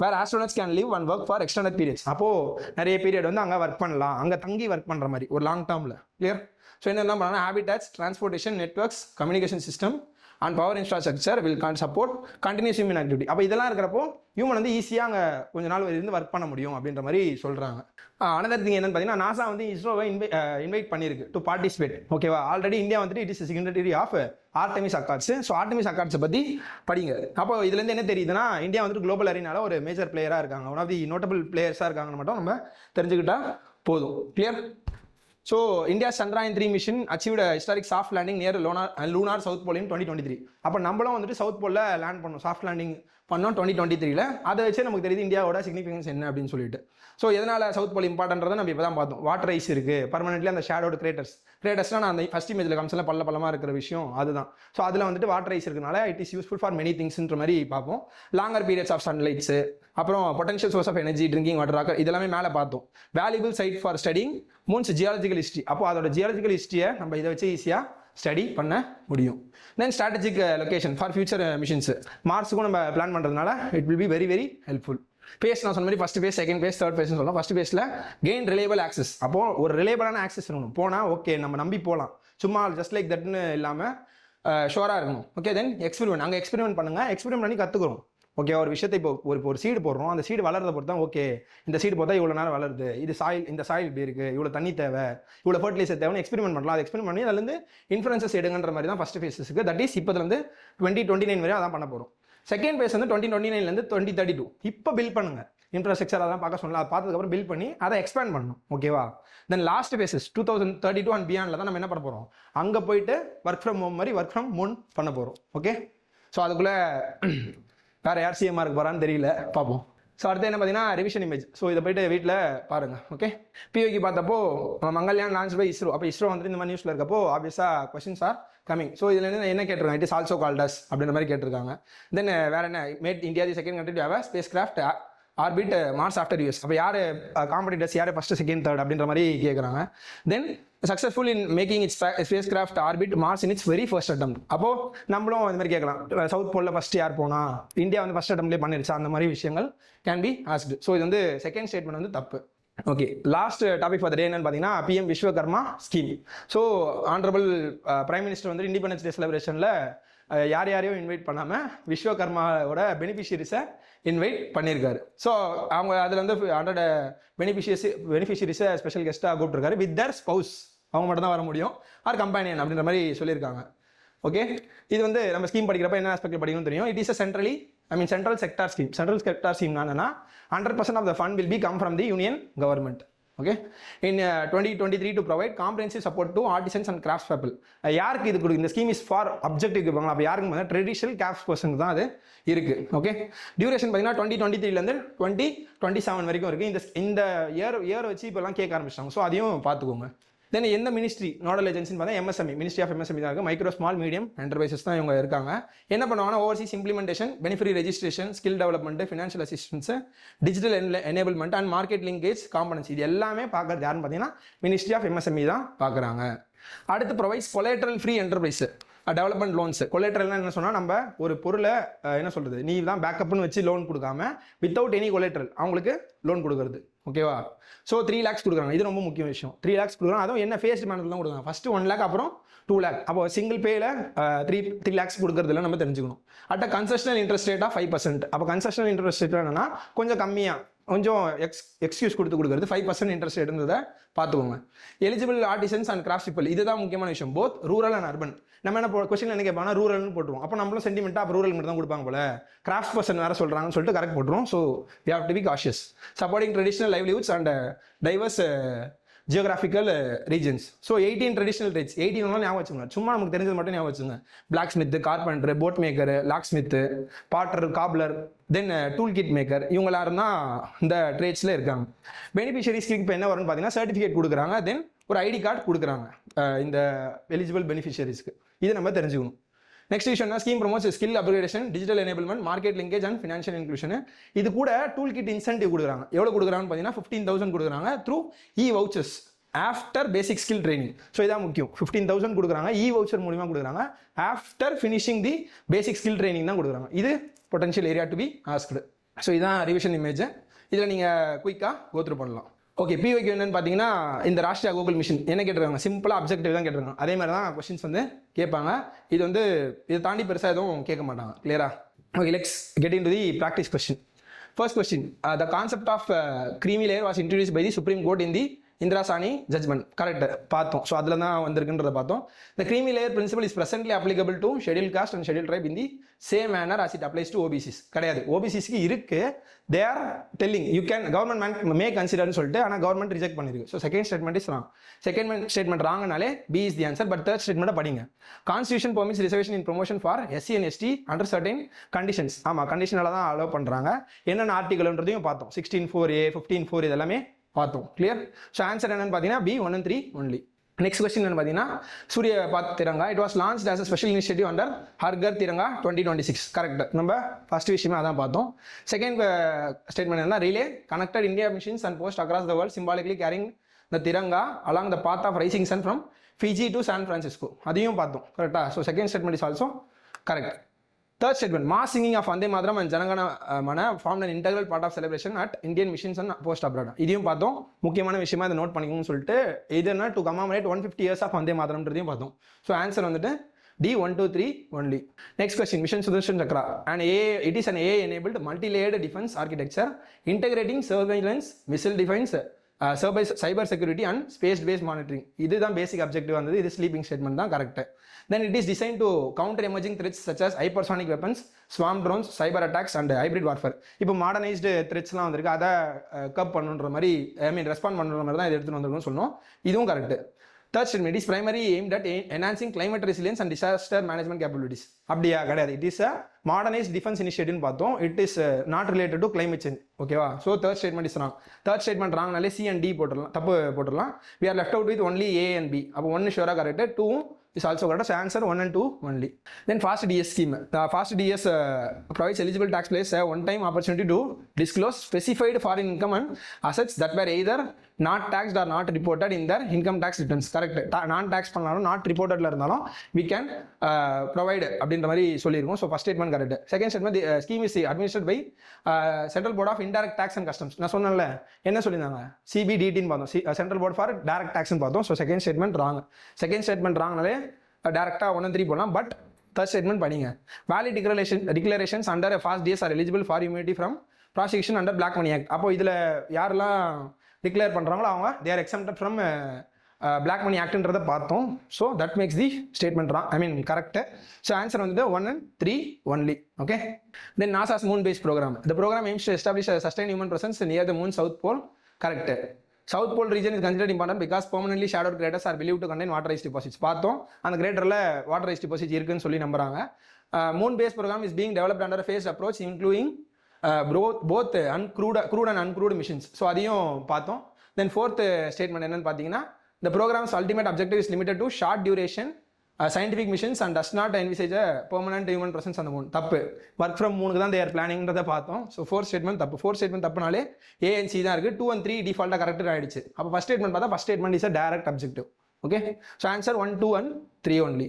where astronauts can live and work for extended periods. அப்போது நிறைய பீரியட் வந்து அங்கே ஒர்க் பண்ணலாம், அங்கே தங்கி ஒர்க் பண்ணுற மாதிரி ஒரு லாங் டேர்மில். கிளியர்? ஸோ என்னெல்லாம் பண்ணலாம், habitats, transportation, networks, communication system and power infrastructure will support continuous human activity. அப்போ இதெல்லாம் இருக்கிறப்போ ஹியூமன் வந்து ஈஸியாக அங்கே கொஞ்ச நாள் இருந்து ஒர்க் பண்ண முடியும் அப்படின்ற மாதிரி சொல்கிறாங்க. அனதர் திங் என்னன்னு பார்த்தீங்கன்னா, நாசா வந்து இஸ்ரோவை இன்வைட் பண்ணியிருக்கு டு பார்ட்டிசிபேட். ஓகேவா? ஆல்ரெடி இந்தியா வந்துட்டு it is signatory of Artemis accords. So Artemis அக்கார்ட்ஸை பற்றி படிங்க. அப்போ இதுலேருந்து என்ன தெரியுதுன்னா, இந்தியா வந்துட்டு குளோபல் அரீனால ஒரு மேஜர் பிளேயராக இருக்காங்க, ஒன் ஆஃப் தி நோட்டபிள் பிளேயர்ஸாக இருக்காங்கன்னு மட்டும் நம்ம தெரிஞ்சுக்கிட்டா போதும். Clear? So, India's Chandrayaan 3 mission achieved a historic soft landing near lunar South Pole in 2023. அப்போ நம்மளும் வந்துட்டு சவுத் போலில் லேண்ட் பண்ணோம், சாஃப்ட் லேண்டிங் பண்ணோம் 2023. அதை வச்சு நமக்கு தெரியுது இந்தியாவோட சிக்னிஃபிகன்ஸ் என்ன அப்படின்னு சொல்லிட்டு. ஸோ எதனால் சவுத் போல் இம்பார்ட்டன்றதை நம்ம இப்போ தான் பார்த்தோம். வாட்டர் ஐஸ் இருக்குது, பர்மனெண்ட்லி அந்த ஷேடோட கிரேட்டர்ஸ்லாம் நான் அந்த ஃபஸ்ட் இமேஜில் காமிச்சல பள்ளமாக இருக்கிற விஷயம் அதுதான். ஸோ அதில் வந்துட்டு வாட்டர் ஐஸ் இருக்கனால it is useful for many திங்ஸ்ன்ற மாதிரி பார்ப்போம். லாங்கர் பீரியட்ஸ் ஆஃப் சன்லைட்ஸு, அப்புறம் potential source of energy, drinking water, rocker, இதெல்லாமே மேலே பார்த்தோம். Valuable site for studying moon's geological history. அப்போ அதோட ஜியாலஜிக்கல் ஹிஸ்ட்ரியை நம்ம இதை வச்சு ஈஸியாக ஸ்டடி பண்ண முடியும். Then strategic location for future missions. மார்ஸுக்கும் நம்ம பிளான் பண்ணுறதுனால it will be very very helpful. Phase நான் சொன்ன மாதிரி first phase, second phase, third பேஸ்னு சொல்லலாம். ஃபஸ்ட் பேஸில் கெயின் ரிலேபிள் ஆக்சஸ். அப்போது ஒரு ரிலேபிளான ஆக்சஸ் இருக்கணும், போனால் ஓகே நம்ம நம்பி போகலாம், சும்மா ஜஸ்ட் லைக் தட்னு இல்லாமல் ஷோராக இருக்கணும். ஓகே, தென் எக்ஸ்பெரிமெண்ட், அங்கே எக்ஸ்பெரிமெண்ட் பண்ணுங்கள், எக்ஸ்பெரிமெண்ட் பண்ணி கற்றுக்குறோம். ஓகே, ஒரு விஷயத்தை இப்போ ஒரு சீடு போடுறோம், அந்த சீடு வளர்றதை பொறுத்து தான் ஓகே இந்த சீடு போட்டா இவ்வளோ நேரம் வளருது, இது சாயில், இந்த சாயில் இப்படி இருக்குது, இவ்வளோ தண்ணி தேவை, இவ்வளோ ஃபர்டிலைசர் தேவைன்னு எக்ஸ்பெரிமெண்ட் பண்ணலாம். அது எக்ஸ்பெரிமெண்ட் பண்ணி அதுலேருந்து இன்ஃபரன்சஸ் எடுங்கன்ற மாதிரி தான் ஃபஸ்ட் ஃபேஸஸ்க்கு. தட் இஸ் இப்போதுலேருந்து 2029 வரையும் அதான் பண்ண போகிறோம். செகண்ட் பேஸ் வந்து 2029லேருந்து 2032 இப்போ பில்ட் பண்ணுங்க. இன்ஃப்ராஸ்ட்ரக்சர் அதெல்லாம் பார்க்க சொல்லலாம், அதை பார்த்ததுக்கப்புறம் பில்ட் பண்ணி அதை எக்ஸ்பேண்ட் பண்ணணும். ஓகேவா? தென் லாஸ்ட் பேசஸ் 2032 அண்ட் பியாண்டில் தான் நம்ம என்ன பண்ண போகிறோம், அங்கே போயிட்டு ஒர்க் ஃப்ரம் ஹோம் மாதிரி ஒர்க் ஃப்ரம் ஹோம் பண்ண போகிறோம். ஓகே, ஸோ அதுக்குள்ளே வேறு யார் சிஎம்மாக இருக்க போகிறான்னு தெரியல, பார்ப்போம். ஸோ அடுத்து என்ன பார்த்தீங்கன்னா ரிவிஷன் இமேஜ். ஸோ இதை போய்ட்டு வீட்டில் பாருங்கள். ஓகே, பிஓக்கு பார்த்தப்போ மங்கள்யான் லான்ச் பை இஸ்ரோ. அப்போ இஸ்ரோ வந்துட்டு இந்த மாதிரி நியூஸில் இருக்கப்போ ஆப்வியஸாக கொஸ்டின்ஸ் ஆர் கமிங். ஸோ இதில் என்ன கேட்டிருக்காங்க, it is also called as அப்படின்ற மாதிரி கேட்டிருக்காங்க. தென் வேறு என்ன, made India the second country to have a spacecraft orbit Mars after US. அப்போ யார் காம்படிட்டர்ஸ், யார் ஃபஸ்ட்டு, செகண்ட், தேர்ட் அப்படின்ற மாதிரி கேட்குறாங்க. Then successful in making its spacecraft orbit Mars in its very first attempt. அப்போ நம்மளும் அந்த மாதிரி கேட்கலாம், சவுத் போலில் ஃபஸ்ட் யார் போனா, இந்தியா வந்து ஃபஸ்ட் அட்டம்லேயே பண்ணிருச்சா, அந்த மாதிரி விஷயங்கள் கேன் பி ஆஸ்க்டு. ஸோ இது வந்து செகண்ட் ஸ்டேட்மெண்ட் வந்து தப்பு. Okay, last topic for the day என்னன்னு பார்த்தீங்கன்னா PM Vishwakarma scheme. So honourable prime minister வந்து இண்டிபெண்டன்ஸ் டே செலிப்ரேஷனில் யாரையும் இன்வைட் பண்ணாமல் விஸ்வகர்மாவோட பெனிஃபிஷியரிஸை இன்வைட் பண்ணியிருக்காரு. ஸோ அவங்க அதில் வந்து 100 பெனிஃபிஷியரிஸை ஸ்பெஷல் கெஸ்ட்டாக கூப்பிட்டுருக்காரு. வித் தர் ஸ்பவுஸ், அவங்க மட்டும் தான் வர முடியும், ஆர் கம்பேனியன் அப்படின்ற மாதிரி சொல்லியிருக்காங்க. ஓகே, இது வந்து நம்ம ஸ்கீம் படிக்கிறப்ப என்ன ஆஸ்பெக்ட் படிக்கணும்னு தெரியும். It is a central sector scheme. Central sector scheme என்னன்னா 100% of the fund will be come from the union government. Okay, in 2023 to provide comprehensive support to artisans and crafts people. யாருக்கு இது கொடுக்கு, இந்த scheme is for objective இருப்பாங்களா, அப்போ யாருக்கு traditional crafts பர்சனுக்கு தான் அது இருக்குது. ஓகே, டியூரேஷன் பார்த்தீங்கன்னா 2023லேருந்து 2027 வரைக்கும் இருக்குது. இந்த இயர் வச்சு இப்போலாம் கேட்க ஆரம்பிச்சிட்டாங்க. ஸோ அதையும் பார்த்துக்கோங்க. தென் எந்த மினிஸ்ட்ரி நோடல் ஏஜென்சின்னு பார்த்தா எம்எஸ்எம்இ, மினிஸ்ட்ரி ஆஃப் எம்எஸ்எம்இ தான் இருக்குது. மைக்ரோ ஸ்மால் மீடியம் என்டர்பிரைசஸ் தான் இவங்க இருக்காங்க. என்ன பண்ணுவாங்கன்னா Overseas implementation, benefit registration, skill development, financial assistance, digital enablement and market linkage components, இது எல்லாமே பார்க்கறது யாருன்னு பார்த்தீங்கன்னா மினிஸ்ட்ரி ஆஃப் எம்எஸ்எம்இ தான் பார்க்குறாங்க. அடுத்து provides collateral free enterprise development loans. கொலேட்ரல்னா என்ன சொன்னால், நம்ம ஒரு பொருளை என்ன சொல்கிறது, நீ தான் பேக்கப்னு வச்சு லோன் கொடுக்காம வித்தவுட் எனி கொலேட்ரல் அவங்களுக்கு லோன் கொடுக்குறது. ஓகேவா? ஸோ 3 lakhs கொடுக்குறாங்க. இது ரொம்ப முக்கிய விஷயம். 3 lakhs கொடுக்குறாங்க. அதுவும் என்ன ஃபேஸ்ட் மேனரில் தான் கொடுக்குறாங்க. ஃபஸ்ட்டு 1 lakh, அப்புறம் 2 lakh. அப்போ சிங்கிள் பேயில் 3 lakhs கொடுக்குறதுல நம்ம தெரிஞ்சுக்கணும். At concessional interest rate of 5%. அப்போ கன்செஷனல் இன்ட்ரெஸ்ட் ரேட் என்னன்னா கொஞ்சம் கம்மியாக, கொஞ்சம் எக்ஸ்கியூஸ் கொடுக்குறது 5% இன்ட்ரெஸ்ட் ரேட் இருந்ததை பார்த்துக்கோங்க. Eligible artisans and crafts people, இதுதான் முக்கியமான விஷயம். Both rural and urban. நம்ம என்ன கொஸ்டின் என்ன கேட்பாங்கன்னா ரூரல்னு போட்டுருவோம். அப்போ நம்மளும் சென்டிமெண்ட்டாக அப்போ ரூரல் மட்டும் தான் கொடுப்பாங்க போல, கிராஃப்ட் பர்சன் வேறு சொல்கிறாங்கன்னு சொல்லிட்டு கரெக்ட் போட்டுருவோம். So we have to be cautious. Supporting traditional livelihoods and diverse geographical regions. So 18 traditional trades. 18 ஞாபகம் வச்சுங்க, சும்மா நமக்கு தெரிஞ்சது மட்டும் ஞாபகம் வச்சுங்க. Blacksmith, carpenter, boat maker, locksmith, potter, cobbler, then tool kit maker, இவங்க எல்லாரும் தான் இந்த ட்ரேட்ஸில் இருக்காங்க. பெனிஃபிஷரிஸ்க்கு இப்போ என்ன வரும்னு பார்த்தீங்கன்னா சர்டிஃபிகேட் கொடுக்குறாங்க, தென் ஒரு ஐடி கார்டு கொடுக்குறாங்க இந்த எலிஜிபிள் பெனிஃபிஷரிஸ்க்கு. இதை நம்ம தெரிஞ்சுக்கணும். நெக்ஸ்ட் விஷயம்னா scheme promotes skill upgradation, digital enablement, market linkage and financial inclusion. இது கூட டூல் கிட் இன்சென்டிவ் கொடுக்குறாங்க. எவ்வளோ கொடுக்குறாங்கன்னு பார்த்தீங்கன்னா 15,000 கொடுக்குறாங்க through e vouchers. After basic skill training. So இதான் முக்கியம். 15,000 கொடுக்குறாங்க, இ வவுச்சர் மூலிமா கொடுக்குறாங்க. After finishing the basic skill training தான் கொடுக்குறாங்க. இது potential area to be asked. So இதான் ரிவிஷன் இமேஜ். இதில் நீங்கள் குயிக்காக கோத்ரூ பண்ணலாம். ஓகே, பிஒய்க்கு என்னன்னு பார்த்தீங்கன்னா இந்த ராஷ்டிரியா கூகுள் மிஷன் என்ன கேட்டிருக்காங்க, சிம்பிளாக அப்ஜெக்டிவ் தான் கேட்டிருக்காங்க. அதே மாதிரி தான் கொஸ்டின்ஸ் வந்து கேட்பாங்க. இது வந்து இதை தாண்டி பெருசாக எதுவும் கேட்க மாட்டாங்க. கிளியரா? Okay, let's get in to the practice question. First question, the concept of creamy layer was introduced by the Supreme Court in the Indira Sani judgment. Correct. பார்த்தோம். ஸோ அதில் தான் வந்திருக்குன்றதை பார்த்தோம். The creamy layer principle is presently applicable to scheduled caste and scheduled tribe in the same manner as it applies to OBCs. கிடையாது, OBCஸ்க்கு இருக்கு. They are telling you can government may consider ன்னு சொல்லிட்டு, ஆனால் government reject பண்ணிருக்கு. So second statement is wrong. Second statement ராங்கனாலே B is the answer. But third ஸ்டேட்மெண்ட்டை படிங்க. Constitution permits reservation in promotion for SC and ST under certain conditions. ஆமாம், கண்டிஷனால தான் அலோவ் பண்ணுறாங்க. என்னென்ன ஆர்டிகல்ன்றதையும் பார்த்தோம். 16(4)A, 15(4) இதெல்லாமே பார்த்தோம். கிளியர்? ஸோ ஆன்சர் என்னன்னு பார்த்தீங்கன்னா B 1 and 3 only. Next question என்ன பார்த்தீங்கன்னா Surya Path Tiranga. It was launch as a special initiative under ஹர்கர் திரங்கா 2026. கரெக்ட். நம்ம ஃபர்ஸ்ட் விஷயமே அதான் பார்த்தோம். செகண்ட் ஸ்டேட்மெண்ட் என்ன, relay connected India missions and posts across the world symbolically carrying the Tiranga along the path of rising sun from Fiji to San Francisco. அதையும் பார்த்தோம். கரெக்டா? So second statement is also correct. Third statement, mass singing of Vande Mataram and Janagana Mana formed an integral part of celebration at Indian missions and post abroad. இதையும் பார்த்தோம். முக்கியமான விஷயமா இதை note பண்ணிக்கணும்னு சொல்லிட்டு இதுனா டு கமெமரேட் 150 years of Vande Mataramன்றதையும் பார்த்தோம். So answer வந்துட்டு D 1, 2, 3 only. Next question, Mission Sudarshan Chakra. It is an AI-enabled multi-layered defense architecture integrating surveillance, missile defense, cyber security and space-based monitoring. இதுதான் பேசிக் அப்ஜெக்டிவ் வந்தது. இது sleeping statement தான் correct. Then it is designed to counter emerging threats such as hypersonic weapons, swarm drones, cyber attacks and hybrid warfare. இப்போ modernised த்ரெட்ஸ்லாம் வந்திருக்கு, அதை cup பண்ணுன்ற மாதிரி, respond பண்ணுற மாதிரி தான் இதை எடுத்துகிட்டு வந்திருக்குன்னு சொல்லணும். இதுவும் correct. Third statement, it is primarily aimed at enhancing climate resilience and disaster management capabilities. அப்படியா? கிடையாது. It is a modernized defense initiative பார்த்தோம். It is not related to climate change. ஓகேவா? So third statement is wrong. Third statement ராங்னாலே C and D போட்டுடலாம், தப்பு போட்டுடலாம். We are left out with only A and B. அப்போ 1 ஷூராக correct, 2 is also correct. So answer 1 and 2 only. Then fast DS scheme. The fast DS provides eligible taxpayers a one-time opportunity to disclose specified foreign income and assets that were either not taxed or not reported in their income tax returns. Correct. நான் tax பண்ணாலும் not reportedல இருந்தாலும் we can provide அப்படின்ற மாதிரி சொல்லியிருக்கோம். So first statement correct. Second statement, the scheme is administrate by central board of indirect tax and customs. நான் சொன்னேன்ல, என்ன சொல்லியிருந்தாங்க, சிபிடிடின்னு பார்த்தோம், சென்ட்ரல் போர்ட் ஃபார் டைரக்ட் டாக்ஸ்னு பார்த்தோம். So second statement wrong. Second statement ராங்னாலே டேரெக்டாக 1 and 3 போடலாம். பட் தேர்ட் ஸ்டேட்மெண்ட் படிங்க. Valid declarations under fast DS are eligible for immunity from prosecution under black money act. அப்போ இதில் யாரெல்லாம் டிக்ளேர் பண்ணுறாங்களோ அவங்க they are exempted from black money ஆக்ட்ன்றதை பார்த்தோம். So that makes the statement wrong, correct. So answer வந்து 1 and 3 only. Okay. Then NASA's moon base program. The program aims to establish a sustained human presence near the moon's south pole. Correct. South Pole region is considered important because permanently shadowed craters are believed to contain water ice deposits. பார்த்தோம், அந்த கிரேட்டரில் water ice deposit இருக்குன்னு சொல்லி நம்புறாங்க. Moon base program is being developed under phased approach including both crewed and uncrewed missions. So அதையும் பார்த்தோம். தென் fourth statement என்னன்னு பார்த்தீங்கன்னா, the program's ultimate objective is limited to short duration scientific missions and does not envisage a permanent human presence on the moon. தப்பு. Work from மூணுக்கு தான் their பிளானிங்கிறத பார்த்தோம். So fourth statement தப்பு. ஃபோர்த் ஸ்டேட்மெண்ட் தப்புனாலே A and C தான் இருக்குது. 2 and 3 டிஃபால்ட்டாக கரெக்டாக ஆயிடுச்சு. அப்போ ஃபர்ஸ்ட் ஸ்டேட்மெண்ட் பார்த்தா first statement is a direct objective. Okay. So answer 1, 2 and 3 only.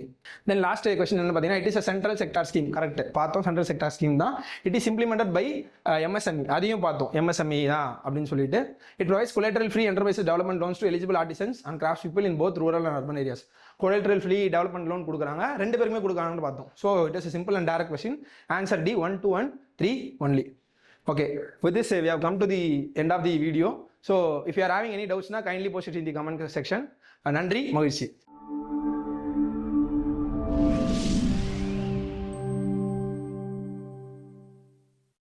Then last question என்ன பார்த்தீங்கன்னா, it is a central sector scheme. Correct. பார்த்தோம், சென்ட்ரல் செக்டார் ஸ்கீம் தான். It is implemented by MSME. அதையும் பார்த்தோம், MSME தான் அப்படின்னு சொல்லிட்டு. It provides collateral free enterprise development loans to eligible artisans and craft people in both rural and urban areas. Collateral free development loan கொடுக்குறாங்க, ரெண்டு பேருமே கொடுக்குறாங்கன்னு பார்த்தோம். So it is simple and direct question. Answer D 1, 2 and 3 only. Okay, with this we have come to the end of the video. So if you are having any doubts, kindly post it in the comment section. நன்றி, மகிழ்ச்சி.